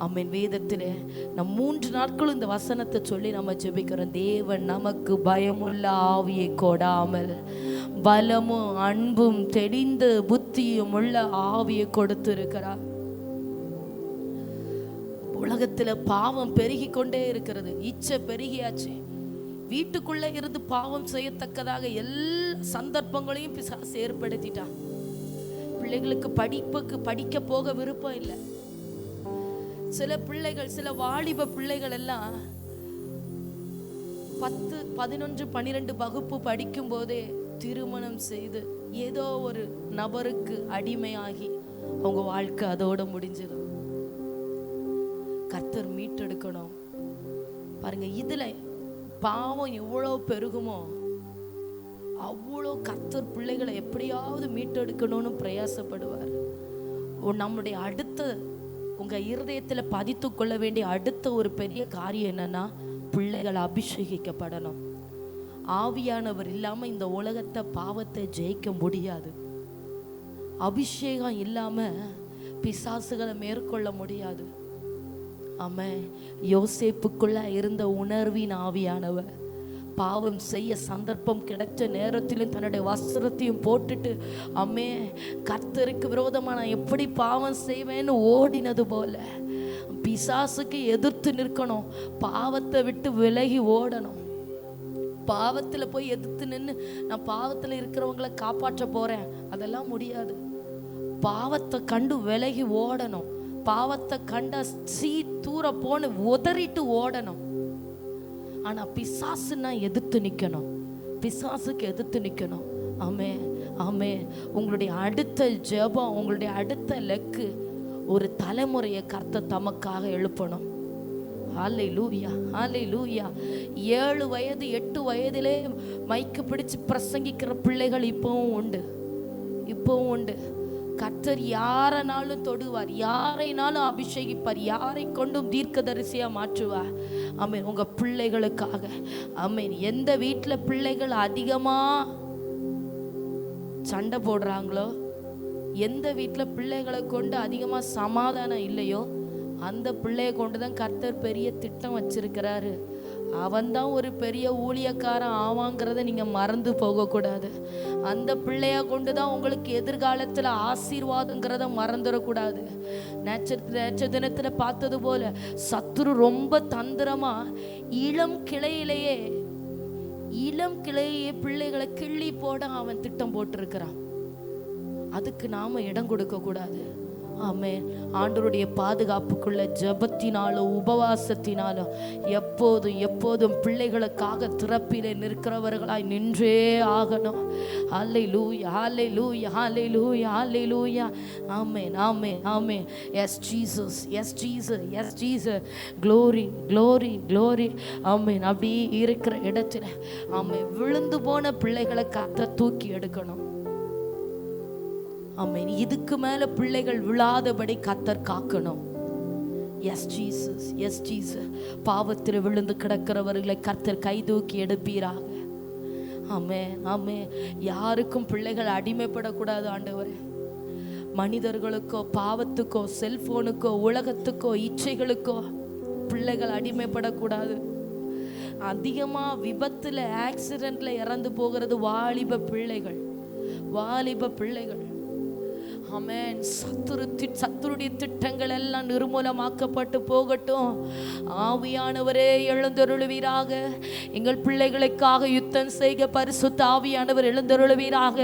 ஆமென். வேதத்திலே நம் 3 நாட்களும் இந்த வசனத்தை சொல்லி நம்ம ஜெபிக்கிறோம். தேவன் நமக்கு பயமுள்ள ஆவியை கொடாமல் பலமும் அன்பும் தெளிந்த புத்தியும் உள்ள ஆவியை கொடுத்து இருக்கிறார். உலகத்துல பாவம் பெருகி கொண்டே இருக்கிறது. இச்சை பெருகியாச்சு. வீட்டுக்குள்ள இருந்து பாவம் செய்யத்தக்கதாக எல்லா சந்தர்ப்பங்களையும் பிசாசு ஏற்படுத்திட்டான். பிள்ளைகளுக்கு படிக்க போக விருப்பம் இல்லை. சில பிள்ளைகள், சில வாலிப பிள்ளைகள் எல்லாம் 10, 11, 12 வகுப்பு படிக்கும் போதே திருமணம் செய்து ஏதோ ஒரு நபருக்கு அடிமையாகி அவங்க வாழ்க்கை அதோட முடிஞ்சது. கர்த்தர் மீட்டெடுக்கணும். பாருங்க, இதுல பாவம் எவ்வளவு பெருகுமோ அவ்வளோ கர்த்தர் பிள்ளைகளை எப்படியாவது மீட்டெடுக்கணும்னு பிரயாசப்படுவார். நம்முடைய அடுத்த உங்க இருதயத்துல பதித்து கொள்ள வேண்டிய அடுத்த ஒரு பெரிய காரியம் என்னன்னா, பிள்ளைகள் அபிஷேகிக்கப்படணும். ஆவியானவர் இல்லாம இந்த உலகத்தை பாவத்தை ஜெயிக்க முடியாது. அபிஷேகம் இல்லாம பிசாசுகளை மேற்கொள்ள முடியாது. ஆமென். யோசேப்புக்குள்ள இருந்த உணர்வின் ஆவியானவர் பாவம் செய்ய சந்தர்ப்பம் கிடைச்ச நேரத்திலும் தன்னுடைய வஸ்திரத்தையும் போட்டுட்டு அம்மே கர்த்தருக்கு விரோதமா நான் எப்படி பாவம் செய்வேன்னு ஓடினது போல பிசாசுக்கு எதிர்த்து நிற்கணும். பாவத்தை விட்டு விலகி ஓடணும். பாவத்துல போய் எதிர்த்து நின்று நான் பாவத்துல இருக்கிறவங்களை காப்பாற்ற போறேன், அதெல்லாம் முடியாது. பாவத்தை கண்டு விலகி ஓடணும். பாவத்தை கண்ட தூர போன உதறிட்டு ஓடணும். ஆனா பிசாசுன்னா எதிர்த்து நிக்கணும். பிசாசுக்கு எதிர்த்து நிக்கணும். ஆமே ஆமே. உங்களுடைய அடுத்த ஜெபம், உங்களுடைய அடுத்த லக்கு ஒரு தலைமுறையை கர்த்தர் தமக்காக எழுப்பணும். ஹல்லேலூயா, ஹல்லேலூயா. 7 வயது 8 வயதிலே மைக்கு பிடிச்சு பிரசங்கிக்கிற பிள்ளைகள் இப்பவும் உண்டு, இப்பவும் உண்டு. கர்த்தர் யாரனாலும் தொடுவார், யாரைனாலும் அபிஷேகிப்பார், யாரை கொண்டும் தீர்க்கதரிசியா மாற்றுவார். ஆமென். உங்க பிள்ளைகளுக்காக. ஆமென். எந்த வீட்டில் பிள்ளைகள் அதிகமா சண்டை போடுறாங்களோ, எந்த வீட்டில் பிள்ளைகளை கொண்டு அதிகமா சமாதானம் இல்லையோ, அந்த பிள்ளைய கொண்டுதான் கர்த்தர் பெரிய திட்டம் வச்சிருக்கிறாரு. அவன்தான் ஒரு பெரிய ஊழியக்காரன் ஆவாங்கிறத நீங்க மறந்து போகக்கூடாது. அந்த பிள்ளைய கொண்டுதான் உங்களுக்கு எதிர்காலத்துல ஆசீர்வாதங்கிறத மறந்துடக்கூடாது. நேற்று தினத்துல பார்த்தது போல சத்துரு ரொம்ப தந்திரமா இளம் கிளையிலேயே பிள்ளைகளை கிள்ளி போட அவன் திட்டம் போட்டிருக்கிறான். அதுக்கு நாம இடம் கொடுக்க கூடாது. ஆமென். ஆண்டவருடைய பாதுகாப்புக்குள்ள ஜெபத்தினாலும் உபவாசத்தினாலும் எப்போதும் பிள்ளைகளுக்காக திறப்பிலே நிற்கிறவர்களாய் நின்றே ஆகணும். Hallelujah, hallelujah, hallelujah, hallelujah. Amen, amen, amen. Yes Jesus, yes Jesus, yes Jesus. Glory, glory, glory. Amen. அப்படி இருக்கிற இடத்துல ஆமென் விழுந்து போன பிள்ளைகளை கர்த்தர் தூக்கி எடுக்கணும். ஆமென். இதுக்கு மேல பிள்ளைகள் விழாதபடி கர்த்தர் காக்கணும். Yes Jesus, yes Jesus. பாவத்தில் விழுந்து கிடக்கிறவர்களை கர்த்தர் கை தூக்கி எடுப்பீராக. ஆமென், ஆமென். யாருக்கும் பிள்ளைகள் அடிமைப்படக்கூடாது ஆண்டவரே. மனிதர்களுக்கோ, பாவத்துக்கோ, செல்போனுக்கோ, உலகத்துக்கோ, இச்சைகளுக்கோ பிள்ளைகள் அடிமைப்படக்கூடாது. அதிகமா விபத்துல ஆக்சிடென்ட்ல இறந்து போகிறது வாலிப பிள்ளைகள், வாலிப பிள்ளைகள். ஆமென். சத்துருடைய திட்டங்கள் எல்லாம் நிர்மூலமாக்கப்பட்டு போகட்டும். ஆவியானவரே எழுந்தருளுவீராக. எங்கள் பிள்ளைகளுக்காக யுத்தம் செய்க பரிசுத்த ஆவியானவர் எழுந்தருளுவீராக.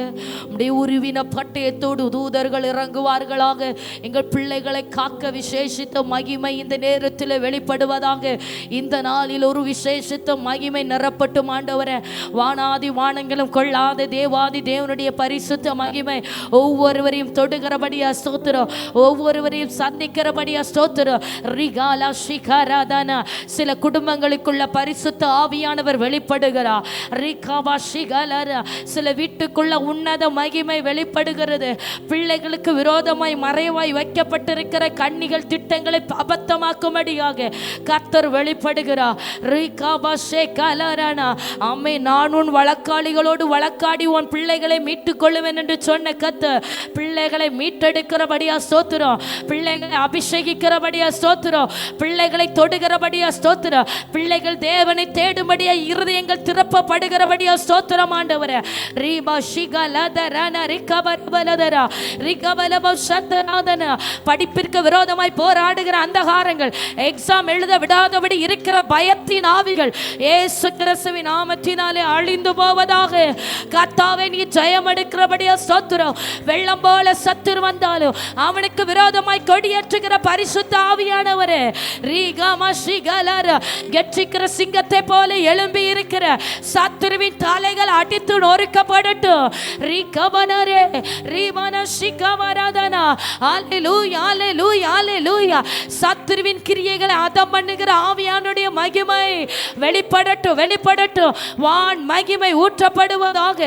உம்முடைய உருவின பட்டயத்தோடு தூதர்கள் இறங்குவார்களாக. எங்கள் பிள்ளைகளை காக்க விசேஷித்த மகிமை இந்த நேரத்தில் வெளிப்படுவதாக. இந்த நாளில் ஒரு விசேஷித்த மகிமை நிரப்பட்டும் ஆண்டவரே. வானாதி வானங்களும் கொள்ளாத தேவாதி தேவனுடைய பரிசுத்த மகிமை ஒவ்வொருவரையும் தொடுகிறபடியா ஸ்தோத்திரம், ஒவ்வொருவரையும் சந்திக்கிறபடியா ஸ்தோத்திரம். ரிகாலா ஷிகாராதானா. சில குடும்பங்களுக்குள்ள பரிசுத்த ஆவியானவர் வெளிப்படுகிறார். ரிகாவா ஷிகாலரா. சில வீட்டுக்குள்ள உன்னத மகிமை வெளிப்படுகிறது. பிள்ளைகளுக்கு விரோதமாய் மறைவாய் வைக்கப்பட்டிருக்கிற கண்ணிகள் திட்டங்களை அபத்தமாக்கும்படியாக கர்த்தர் வெளிப்படுகிறார். ரிகாவா ஷேகாலரானா. அம்மே, நான் உன் வழக்காளிகளோடு வழக்காடி உன் பிள்ளைகளை மீட்டுக் கொள்ளுவேன் என்று சொன்ன கர்த்தர் பிள்ளைகளை பிள்ளைகளை மீட்டெடுக்கிறபடியா ஸ்தோத்திரம். பிள்ளைகளை அபிஷேகிக்கிறபடியா ஸ்தோத்திரம். பிள்ளைகளை தொடுகிறபடியா ஸ்தோத்திரம். பிள்ளைகள் தேவனை தேடும்படியா இருதயங்கள் திறப்பப்படுகிறபடியா ஸ்தோத்திரம் ஆண்டவரே. ரீபா ஷிகலதரன ரிகபலதரா ரிகபலப சத்தநாதன. படிப்பிற்கு விரோதமாய் போராடுகிற அந்தகாரங்கள், எக்ஸாம் எழுத விடாதபடி இருக்கிற பயத்தின் ஆவிகள் இயேசு கிறிஸ்துவின் நாமத்தினாலே அழிந்து போவதாக. கர்த்தாவே நீ ஜெயம் எடுக்கிறபடியா ஸ்தோத்திரம். வெள்ளம் போல சத்துரு வந்தாலும் அவனுக்கு விரோதமாய் கொடியேற்றுகிற பரிசுத்த ஆவியானவரே, கெட்சிக்கிற சிங்கத்தை போல எழும்பி இருக்கிற சத்துருவின் தலைகள் அடித்து நொறுக்கப்படட்டும். சத்துருவின் கிரியைகளை அதம் பண்ணுகிற ஆவியானுடைய மகிமை வெளிப்படட்டும், வெளிப்படட்டும். வான் மகிமை ஊற்றப்படுவதாக.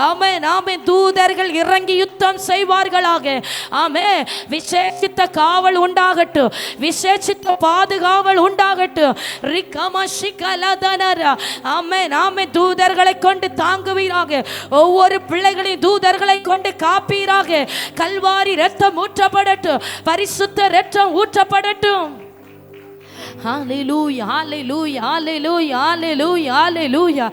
ஆமென், ஆமென். தூதர்கள் இறங்கி யுத்தம் செய்வார்களாக. ஆமென். விசேஷித்த காவல் உண்டாகட்டும், விசேஷித்த பாதுகாவல் உண்டாகட்டும். ஆமென், ஆமென். தூதர்களை கொண்டு தாங்குவீராக. ஒவ்வொரு பிள்ளைகளையும் தூதர்களை கொண்டு காப்பீராக. கல்வாரி இரத்தம் ஊற்றப்படட்டும், பரிசுத்த இரத்தம் ஊற்றப்படட்டும். ஹல்லேலூயா, ஹல்லேலூயா, ஹல்லேலூயா, ஹல்லேலூயா, ஹல்லேலூயா.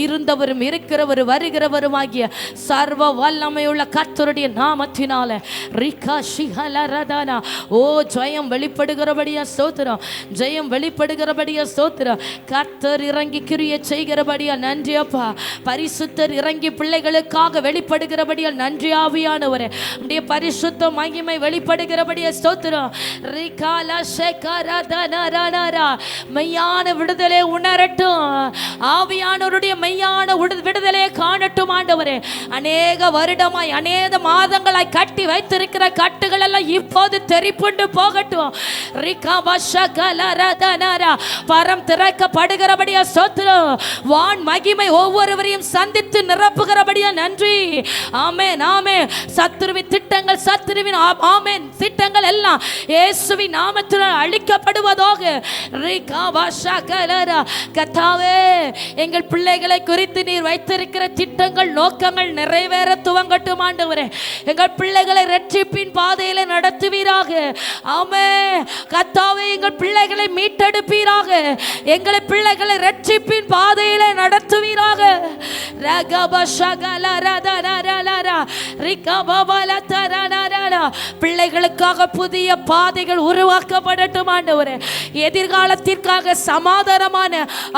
இருந்தவரும் இருக்கிறவரும் வருகிறவருமாகிய சர்வ வல்லமையுள்ள கர்த்தருடைய நாமத்தினால ரிகா ஷிஹலரதனா. ஓ ஜெயம் வெளிப்படுகிறபடியா ஸ்தோத்திரம், ஜெயம் வெளிப்படுகிறபடியா ஸ்தோத்திரம். கர்த்தர் இறங்கி கிரியை செய்கிறபடியா நன்றி அப்பா. பரிசுத்தர் இறங்கி பிள்ளைகளுக்காக வெளிப்படுகிறபடியா நன்றி ஆவியானவரே. உம்முடைய பரிசுத்த மகிமை வெளிப்படுகிறபடியா ஸ்தோத்திரம். ரிகாலா ஷேகரதனா. மெய்யான விடுதலை உணரட்டும். ஆவியானவருடைய மெய்யான விடுதலையை காணட்டும் ஆண்டவரே. அநேக வருடமாய் அநேக மாதங்களாய் கட்டி வைத்திருக்கிற கட்டுகள் எல்லாம் இப்போது தெரிப்புண்டு போகட்டும். பரம் திறக்கப்படுகிறபடியா ஸ்தோத்திரம். வான் மகிமை ஒவ்வொருவரையும் சந்தித்து நிரப்புகிறபடியா நன்றி. ஆமென், ஆமென். சத்துருவின் திட்டங்கள், சத்துருவின் ஆமென் திட்டங்கள் எல்லாம் இயேசுவின் நாமத்தினால் அழிக்கப்படுவதாக. கர்த்தாவே, எங்கள் பிள்ளைகளை குறித்து நீர் வைத்திருக்கிற திட்டங்கள், நோக்கங்கள் நிறைவேற துவங்கட்டும் ஆண்டவரே. எங்கள் பிள்ளைகளை இரட்சிப்பின் பாதையில நடத்துவீராக. ஆமென். கர்த்தாவே, எங்கள் பிள்ளைகளை மீட்டெடுப்பீராக. எங்களை பிள்ளைகளை இரட்சிப்பின் பாதையில நடத்துவீராக. பிள்ளைகளுக்காக புதிய பாதைகள் உருவாக்கப்படட்டும் ஆண்டவரே. எதிர்காலத்திற்காக சமாதானமான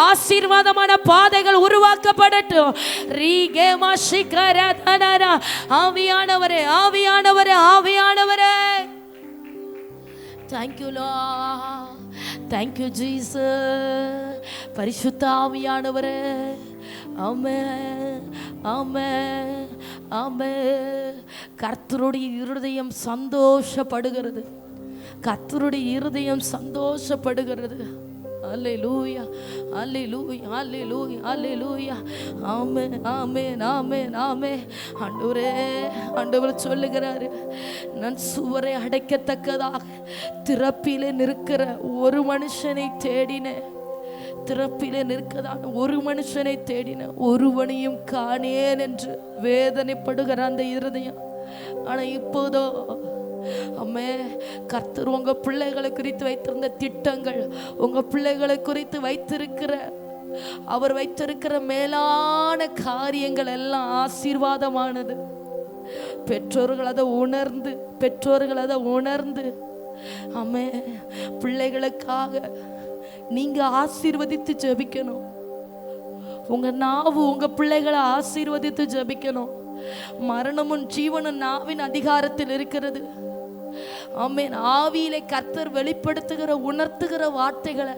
ஆசீர்வாதமான பாதைகள் உருவாக்கப்படட்டும். ஆவியானவரே, ஆவியானவரே, ஆவியானவரே. Thank you Lord, thank you Jesus. பரிசுத்த ஆவியானவரே, ஆமென், ஆமென், ஆமென். கர்த்தருடைய இருதயம் சந்தோஷப்படுகிறது, கர்த்தருடைய இருதயம் சந்தோஷப்படுகிறது. அல்லேலூயா, அல்லேலூயா, அல்லேலூயா, அல்லேலூயா. ஆமென், ஆமென், ஆமென், ஆமென். ஆண்டவரே, ஆண்டவர் சொல்லுகிறாரு, நான் சுவரை அடைக்கத்தக்கதாக திறப்பிலே நிற்கிற ஒரு மனுஷனை தேடினேன். திறப்பிலே நிற்கதான ஒரு மனுஷனை தேடின, ஒருவனையும் காணேன் என்று வேதனைப்படுகிற அந்த இருதயம். ஆனா இப்போதோ அம்மே, கர்த்தர் உங்க பிள்ளைகளை குறித்து வைத்திருந்த திட்டங்கள், உங்க பிள்ளைகளை குறித்து வைத்திருக்கிற அவர் வைத்திருக்கிற மேலான காரியங்கள் எல்லாம் ஆசீர்வாதமானது. பெற்றோர்கள் அதை உணர்ந்து, பெற்றோர்கள் அதை உணர்ந்து அம்மே, பிள்ளைகளுக்காக நீங்க ஆசீர்வதித்து ஜெபிக்கணும். உங்க நாவு உங்க பிள்ளைகளை ஆசீர்வதித்து ஜெபிக்கணும். மரணமும் ஜீவனும் நாவின் அதிகாரத்தில் இருக்கிறது. ஆமென். ஆவியிலே கர்த்தர் வெளிப்படுத்துகிற, உணர்த்துகிற வார்த்தைகளை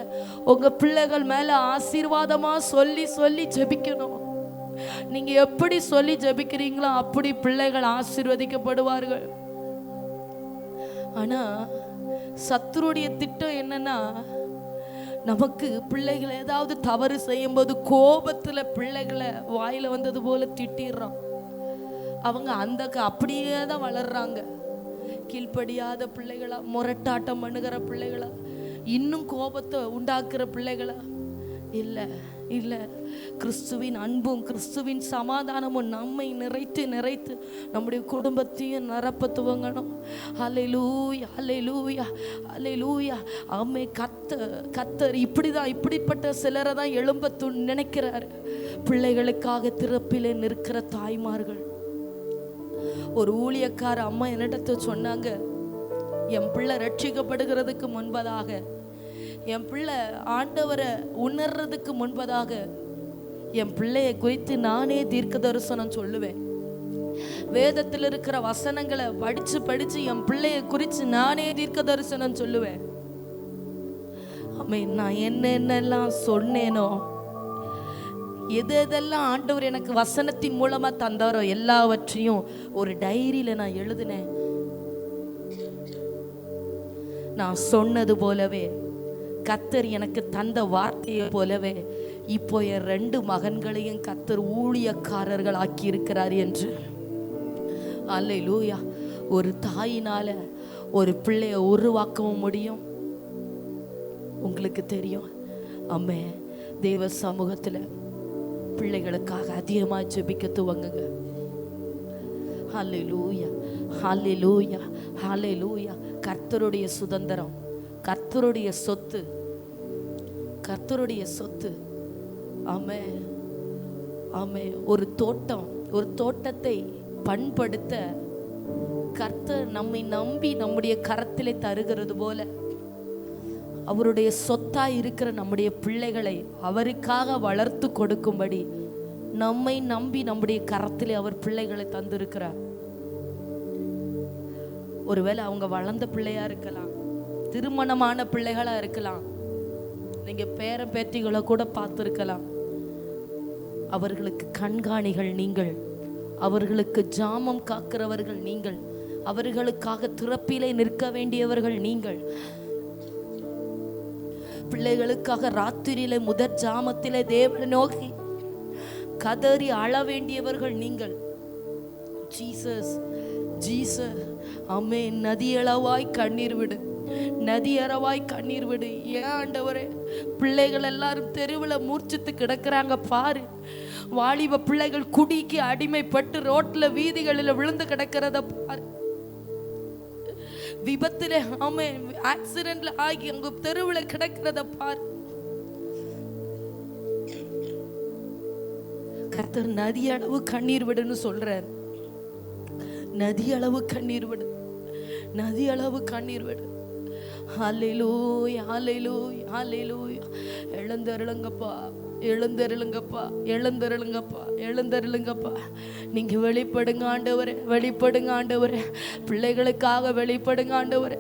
உங்க பிள்ளைகள் மேல ஆசீர்வாதமா சொல்லி சொல்லி ஜெபிக்கணும். நீங்க எப்படி சொல்லி ஜெபிக்கிறீங்களோ அப்படி பிள்ளைகள் ஆசீர்வதிக்கப்படுவார்கள். ஆனா சத்துருடைய திட்டம் என்னன்னா, நமக்கு பிள்ளைகளை ஏதாவது தவறு செய்யும் போது கோபத்துல பிள்ளைகளை வாயில வந்தது போல திட்டிடுறோம். அவங்க அந்த அப்படியே தான் வளர்றாங்க. கீழ்ப்படியாத பிள்ளைகளா, முரட்டாட்டம் பண்ணுகிற பிள்ளைகளா, இன்னும் கோபத்தை உண்டாக்குற பிள்ளைகளா? இல்லை, இல்லை, கிறிஸ்துவின் அன்பும் கிறிஸ்துவின் சமாதானமும் நம்மை நிறைத்து நிறைத்து நம்முடைய குடும்பத்தையும் நிரப்ப துவங்கணும். ஹல்லேலூயா, ஹல்லேலூயா, ஹல்லேலூயா. ஆமே. கர்த்தர் இப்படிப்பட்ட சிலரை தான் எழும்ப நினைக்கிறார். பிள்ளைகளுக்காக திறப்பிலே நிற்கிற தாய்மார்கள். ஒரு ஊழியக்கார அம்மா என்னிடத்தை சொன்னாங்க, என் பிள்ளை ரட்சிக்கப்படுகிறதுக்கு முன்பதாக, என் பிள்ளை ஆண்டவரை உணர்றதுக்கு முன்பதாக என் பிள்ளையை குறித்து நானே தீர்க்க தரிசனம் சொல்லுவேன். வேதத்தில் இருக்கிற வசனங்களை படிச்சு என் பிள்ளையை குறித்து நானே தீர்க்க தரிசனம் சொல்லுவேன். ஆமென். நான் என்னென்னலாம் சொன்னேனோ, எதெல்லாம் ஆண்டவர் எனக்கு வசனத்தின் மூலமா தந்தாரோ எல்லாவற்றையும் ஒரு டைரியில நான் எழுதினேன். நான் சொன்னது போலவே, கர்த்தர் எனக்கு தந்த வார்த்தையை போலவே இப்போ என் 2 மகன்களையும் கர்த்தர் ஊழியக்காரர்கள் ஆக்கி இருக்கிறார் என்று. அல்லேலூயா. ஒரு தாயினால ஒரு பிள்ளைய உருவாக்கவும் முடியும். உங்களுக்கு தெரியும். அம்மே, தேவ சமூகத்தில் பிள்ளைகளுக்காக அதிகமாக ஜெபிக்க துவங்குங்க. ஹல்லேலூயா, ஹல்லேலூயா, ஹல்லேலூயா. கர்த்தருடைய சுதந்திரம், கர்த்தருடைய சொத்து, கர்த்தருடைய சொத்து. ஆமே, ஆமே. ஒரு தோட்டத்தை பண்படுத்த கர்த்தர் நம்மை நம்பி நம்முடைய கரத்திலே தருகிறது போல, அவருடைய சொத்தாய் இருக்கிற நம்முடைய பிள்ளைகளை அவருக்காக வளர்த்து கொடுக்கும்படி நம்மை நம்பி நம்முடைய கரத்திலே அவர் பிள்ளைகளை தந்திருக்கிறார். ஒருவேளை அவங்க வளர்ந்த பிள்ளையா இருக்கலாம், திருமணமான பிள்ளைகளா இருக்கலாம், நீங்க பேர பேத்திகளை கூட பார்த்திருக்கலாம். அவர்களுக்கு கண்காணிகள் நீங்கள், அவர்களுக்கு ஜாமம் காக்கிறவர்கள் நீங்கள், அவர்களுக்காக திறப்பிலே நிற்க வேண்டியவர்கள் நீங்கள், பிள்ளைகளுக்காக ராத்திரியிலே முதற் ஜாமத்திலே தேவனை நோக்கி கதறி அழ வேண்டியவர்கள் நீங்கள். Jesus, Jesus. ஆமே. நதியளவாய் கண்ணீர் விடு, நதியளவாய் கண்ணீர் விடு. ஏன் ஆண்டவரே, பிள்ளைகள் எல்லாரும் தெருவில் மூர்ச்சித்து கிடக்கிறாங்க பாரு. வாலிப பிள்ளைகள் குடிக்கு அடிமைப்பட்டு ரோட்ல வீதிகளில் விழுந்து கிடக்கிறத பாரு. விபத்துல, ஆமே, ஆக்சிடென்ட்ல ஆகி அங்க தெருவில் கிடக்கிறத பாரு. கர்த்தர் நதி அளவு கண்ணீர் விடுன்னு சொல்றார். நதி அளவு கண்ணீர் விடு, நதி அளவு கண்ணீர் விடு. ஹல்லேலூயா, ஹல்லேலூயா, ஹல்லேலூயா. எழுந்தருளுங்கப்பா, எழுந்தருளுங்கப்பா, எழுந்தருளுங்கப்பா, எழுந்தருளுங்கப்பா. நீங்க வெளிப்படுங்க ஆண்டவரே, வெளிப்படுங்க ஆண்டவரே. பிள்ளைகளுக்காக வெளிப்படுங்க ஆண்டவரே.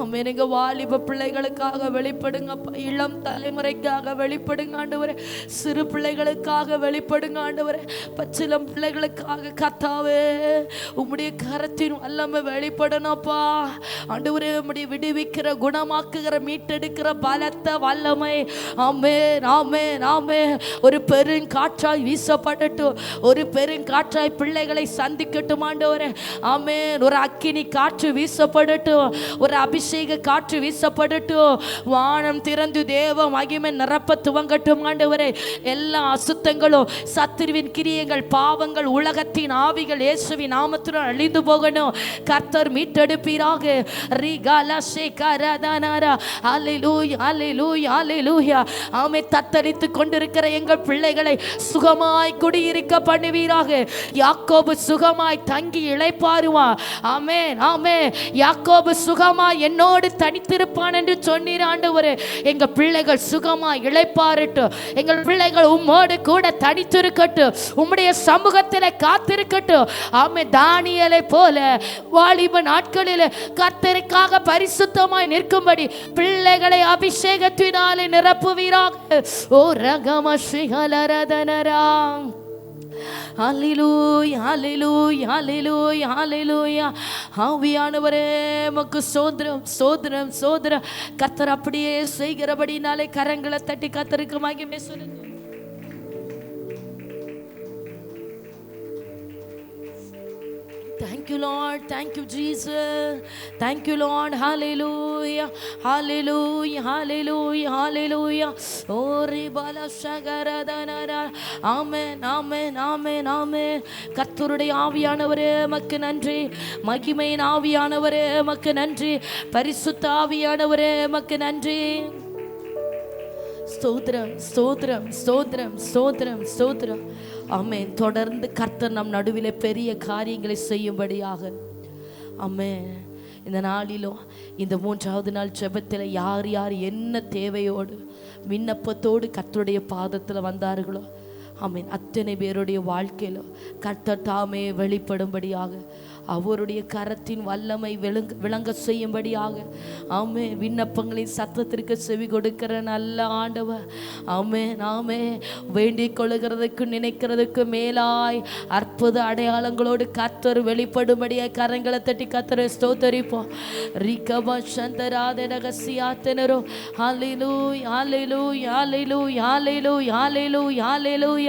ஆமே. நீங்க வாலிப பிள்ளைகளுக்காக வெளிப்படுங்கப்பா, இளம் தலைமுறைக்காக வெளிப்படுங்க ஆண்டவரே, சிறு பிள்ளைகளுக்காக வெளிப்படுங்க ஆண்டவரே, பச்சிளம் பிள்ளைகளுக்காக கர்த்தாவே உம்முடைய கரத்தின் வல்லமை வெளிப்படணும்ப்பா ஆண்டவரே. உம்முடைய விடுவிக்கிற, குணமாக்குகிற, மீட்டெடுக்கிற பலத்த வல்லமை. ஆமென், ஆமென், ஆமென். ஒரு பெருங்காற்றாய் வீசப்படட்டும், ஒரு பெருங்காற்றாய் பிள்ளைகளை சந்திக்கட்டும் ஆண்டவரே. ஆமென். ஒரு அக்கினி காற்று வீசப்படட்டும், ஒரு அபிஷேக காற்று வீசப்படட்டும். வானம் திறந்து தேவ மகிமை நிரப்ப துவங்கட்டும் ஆண்டவரே. எல்லா அசுத்தங்களும், சத்துருவின் கிரியைகள், பாவங்கள், உலகத்தின் ஆவிகள் இயேசுவின் நாமத்துடன் அழிந்து போகணும். கர்த்தர் மீட்டெடுப்பீராக. ஹல்லேலூயா, ஹல்லேலூயா, ஹல்லேலூயா. ஆமே. தத்தரித்து கொண்டிருக்கிற எங்கள் பிள்ளைகளை சுகமாய் குடியிருக்க பண்ணுவீராக. யாக்கோபு சுகமாய் தங்கி இளைப்பாறுவான். ஆமென், ஆமென். யாக்கோபு சுகமாய் என்னோடு தனித்திருப்பான் என்று சொன்னீர் ஆண்டவரே. எங்க பிள்ளைகள் சுகமாய் இளைப்பாறட்டும், எங்கள் பிள்ளைகள் உம்மோடு கூட தனித்திருக்கட்டும், உம்முடைய சமூகத்தில் காத்திருக்கட்டும். ஆமென். தானியேலை போல வாலிப நாட்களில் கர்த்தருக்காக பரிசுத்தமாய் நிற்கும்படி பிள்ளைகளை அபிஷேகத்தினாலே நிரப்புவீராக. ஓ ரகமஸ்ரீஹலரதனரா. ஹல்லேலூயா, ஹல்லேலூயா, ஹல்லேலூயா, ஹல்லேலூயா. ஆவியானவரே உமக்கு ஸ்தோத்திரம், ஸ்தோத்திரம், ஸ்தோத்திரம். கர்த்தர் அப்படியே செய்கிறபடினாலே கரங்களை தட்டி கர்த்தருக்கு மகிமை சொல்லுங்க. Thank you, Lord. Thank you, Jesus. Thank you, Lord. Hallelujah. Hallelujah. Hallelujah. Hallelujah. Oh, ribala shagaradana. Amen. Amen. Amen. Amen. கர்த்தருடைய ஆவியானவரே உமக்கு நன்றி. மகிமையின் ஆவியானவரே உமக்கு நன்றி. பரிசுத்த ஆவியானவரே உமக்கு நன்றி. ஸ்தோத்திரம் ஸ்தோத்திரம் ஸ்தோத்திரம் ஸ்தோத்திரம் ஸ்தோத்திரம். ஆமென். தொடர்ந்து கர்த்தர் நம் நடுவிலே பெரிய காரியங்களை செய்யும்படியாக. ஆமென். இந்த நாளிலும் இந்த 3வது நாள் ஜெபத்தில் யார் யார் என்ன தேவையோடு விண்ணப்பத்தோடு கர்த்தருடைய பாதத்தில் வந்தார்களோ, ஆமென், அத்தனை பேருடைய வாழ்க்கையிலும் கர்த்தர் தாமே வெளிப்படும்படியாக, அவருடைய கரத்தின் வல்லமை விளங்க செய்யும்படியாக, ஆமே, விண்ணப்பங்களின் சத்தத்திற்கு செவி கொடுக்கிற நல்ல ஆண்டவர். ஆமே நாமே வேண்டிக் கொள்ளுகிறதுக்கு நினைக்கிறதுக்கு மேலாய் அற்புத அடையாளங்களோடு கர்த்தர் வெளிப்படும்படியாக கரங்களை தட்டி கர்த்தரை ஸ்தோத்தரிப்போம். ரிகபா சந்தராதனகசியாத்தனரோ. ஹல்லேலூயா hallelujah hallelujah hallelujah hallelujah hallelujah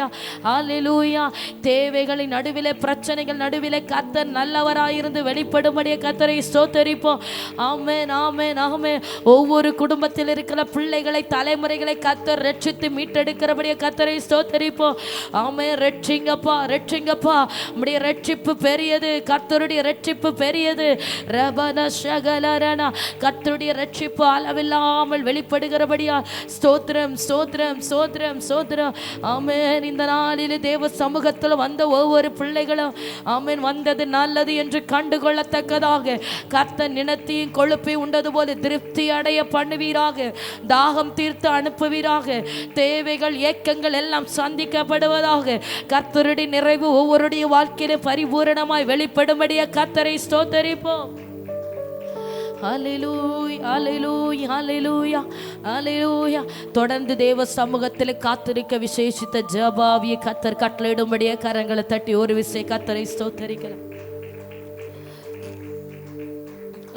ஹல்லேலூயா. தேவைகளின் நடுவிலே, பிரச்சனைகள் நடுவிலே கர்த்தர் நல்லவராயிருந்து வெளிப்படும்படியே கர்த்தரை ஸ்தோத்தரிப்போம். ஆமென் ஆமென் ஆமென். ஒவ்வொரு குடும்பத்தில் இருக்கிற பிள்ளைகளை, தலைமுறைகளை கர்த்தர் ரட்சித்து மீட்டெடுக்கிறபடியே கர்த்தரை ஸ்தோத்தரிப்போம். ஆமென். ரட்சிங்கப்பா ரட்சிங்கப்பா. உம்முடைய ரட்சிப்பு பெரியது. கர்த்தருடைய ரட்சிப்பு பெரியது. ரபன ஷகலரனா. கர்த்தருடைய ரட்சிப்பு அளவில்லாமல் வெளிப்படுகிறபடியா ஸ்தோத்திரம் ஸ்தோத்திரம் ஸ்தோத்திரம் ஸ்தோத்திரம். ஆமென். இந்த நாளில் தேவ சமூகத்தில் வந்த ஒவ்வொரு பிள்ளைகளும் ஆமென் வந்தது நல்லது என்று கண்டுகொள்ளத்தக்கதாக கர்த்தர் நினத்தையும் கொழுப்பை உண்டது போல திருப்தி அடைய பண்ணுவீராக. தாகம் தீர்த்து அனுப்புவீராக. தேவைகள் ஏக்கங்கள் எல்லாம் சந்திக்கப்படுவதாக. கர்த்தருடைய நிறைவு ஒவ்வொருடைய வாழ்க்கையில பரிபூரணமாய் வெளிப்படும்படிய கர்த்தரை ஸ்தோத்தரிப்போம். ஹல்லேலூயா ஹல்லேலூயா ஹல்லேலூயா ஹல்லேலூயா. தொடர்ந்து தேவ சமூகத்தில் காத்திருக்க விசேஷித்த ஜெபாவியை கர்த்தர் கட்டளையிடும்படியே கரங்களை தட்டி ஒரு விஷயம் கர்த்தரை ஸ்தோத்தரிக்கலாம்.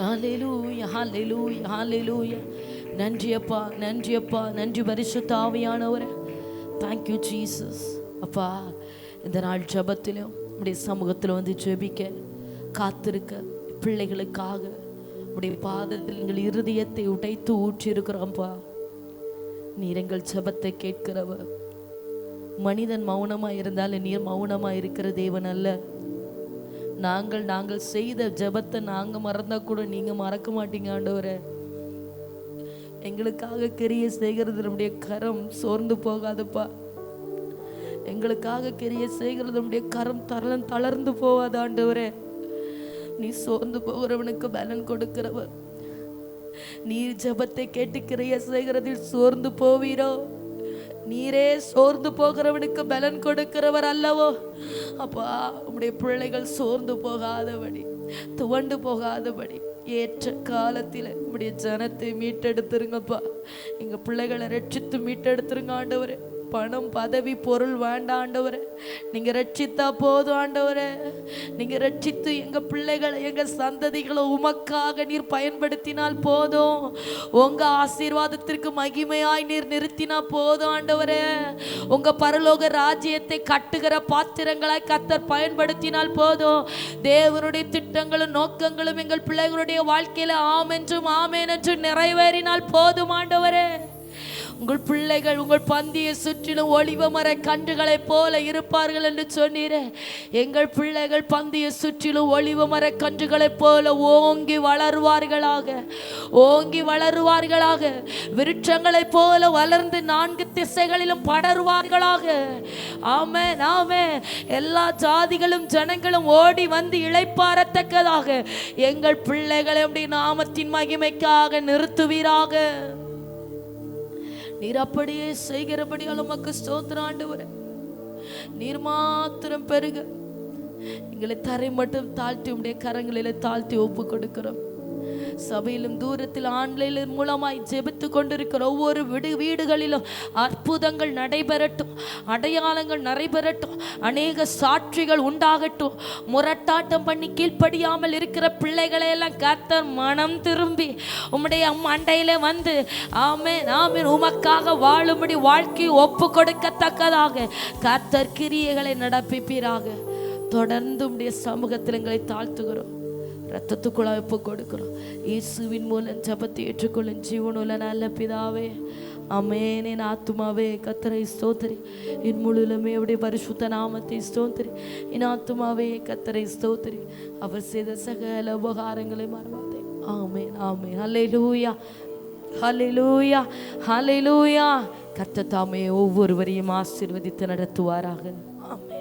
ஹல்லேலூயா ஹல்லேலூயா ஹல்லேலூயா. நன்றி அப்பா நன்றி அப்பா நன்றி பரிசுத்த ஆவியானவரே. Thank you Jesus. அப்பா, இந்த நாள் ஜெபத்திலும் உடைய சமூகத்தில் வந்து ஜெபிக்க காத்திருக்க பிள்ளைகளுக்காக உடைய பாதத்தில் எங்கள் இருதயத்தை உடைத்து ஊற்றி இருக்கிறோம்ப்பா. நீர் எங்கள் ஜெபத்தை கேட்கிறவர். மனிதன் மௌனமாக இருந்தாலும் நீர் மௌனமாக இருக்கிற தேவன் அல்ல. நாங்கள் செய்த ஜெபத்தை நாங்கள் மறந்தா கூட நீங்க மறக்க மாட்டீங்க ஆண்டவரே. எங்களுக்காக கிரியை செய்கிறது நம்முடைய கரம் சோர்ந்து போகாதுப்பா. எங்களுக்காக கிரியை செய்கிறது நம்முடைய கரம் தளர்ந்து போகாது ஆண்டவரே. நீ சோர்ந்து போகிறவனுக்கு பலன் கொடுக்கிறவர். நீர் ஜெபத்தை கேட்டு கிரியை செய்கிறதில் சோர்ந்து போவீரோ? நீரே சோர்ந்து போகிறவனுக்கு பலன் கொடுக்கிறவர் அல்லவோ? அப்பா, உம்முடைய பிள்ளைகள் சோர்ந்து போகாதபடி, துவண்டு போகாதபடி ஏற்ற காலத்தில் உம்முடைய ஜனத்தை மீட்டெடுத்துருங்கப்பா. எங்க பிள்ளைகளை ரட்சித்து மீட்டெடுத்துருங்க ஆண்டவரே. பணம் பதவி பொருள் வேண்டாம் ஆண்டவரே. நீங்க ரட்சித்தா போதும் ஆண்டவரே. நீங்க ரட்சித்து எங்க பிள்ளைகளை, எங்க சந்ததிகளை உமக்காக நீர் பயன்படுத்தினால் போதும். உங்க ஆசீர்வாதத்திற்கு மகிமையாய் நீர் நிறுத்தினா போதும் ஆண்டவரே. உங்க பரலோக ராஜ்யத்தை கட்டுகிற பாத்திரங்களாய் கர்த்தர் பயன்படுத்தினால் போதும். தேவனுடைய திட்டங்களும் நோக்கங்களும் எங்கள் பிள்ளைகளுடைய வாழ்க்கையில ஆம் என்றும் ஆமேன் என்று நிறைவேறினால் போதும் ஆண்டவரே. உங்கள் பிள்ளைகள் உங்கள் பந்தியை சுற்றிலும் ஒளிவ மர கன்றுகளைப் போல இருப்பார்கள் என்று சொன்னீரே. எங்கள் பிள்ளைகள் பந்தியை சுற்றிலும் ஒளிவ மர கன்றுகளைப் போல ஓங்கி வளருவார்களாக, ஓங்கி வளருவார்களாக. விருட்சங்களைப் போல வளர்ந்து 4 திசைகளிலும் படருவார்களாக. ஆமென் ஆமென். எல்லா ஜாதிகளும் ஜனங்களும் ஓடி வந்து இளைப்பாறத்தக்கதாக எங்கள் பிள்ளைகளை உம்முடைய நாமத்தின் மகிமைக்காக நிறுத்துவீராக. நீர் அப்படியே செய்கிறபடியால் உமக்கு ஸ்தோத்திரம் ஆண்டவரே. நீர் மாத்திரம் பெருக. எங்களை தரை மட்டும் தாழ்த்தி உம்முடைய கரங்களிலே தாழ்த்தி ஒப்பு கொடுக்கிறோம். சபையிலும் தூரத்தில் ஆன்லைன் மூலமாய் ஜெபித்து கொண்டிருக்கிற ஒவ்வொரு வீடுகளிலும் அற்புதங்கள் நடைபெறட்டும், அடையாளங்கள் நடைபெறட்டும், அநேக சாட்சிகள் உண்டாகட்டும். முரட்டாட்டம் பண்ணி கீழ்ப்படியாமல் இருக்கிற பிள்ளைகளை எல்லாம் கர்த்தர் மனம் திரும்பி உம்முடைய அண்டையிலே வந்து ஆமென் ஆமென் உமக்காக வாழும்படி வாழ்க்கை ஒப்பு கொடுக்கத்தக்கதாக கர்த்தர் கிரியைகளை நடப்பிப்பீராக. தொடர்ந்து உடைய சமூகத்தில் எங்களை தாழ்த்துகிறோம், ரத்தத்துக்குள்ளாய் ஒப்பு கொடுக்கிறோம். இயேசுவின் மூலம் ஜெபத்தை ஏற்றுக்கொள்ளும் ஜீவனுள்ள நல்ல பிதாவே, ஆமென். என் ஆத்துமாவே கர்த்தரை ஸ்தோத்திரி, என் முழுமே அவருடைய பரிசுத்த நாமத்தை ஸ்தோத்திரி. என் ஆத்துமாவே கர்த்தரை ஸ்தோத்திரி, அவர் செய்த சகல உபகாரங்களை மறவாதே. ஆமென், ஆமென். ஹல்லேலூயா, ஹல்லேலூயா, ஹல்லேலூயா. கர்த்தர் தாமே ஒவ்வொருவரையும் ஆசீர்வதித்து நடத்துவாராக. ஆமென்.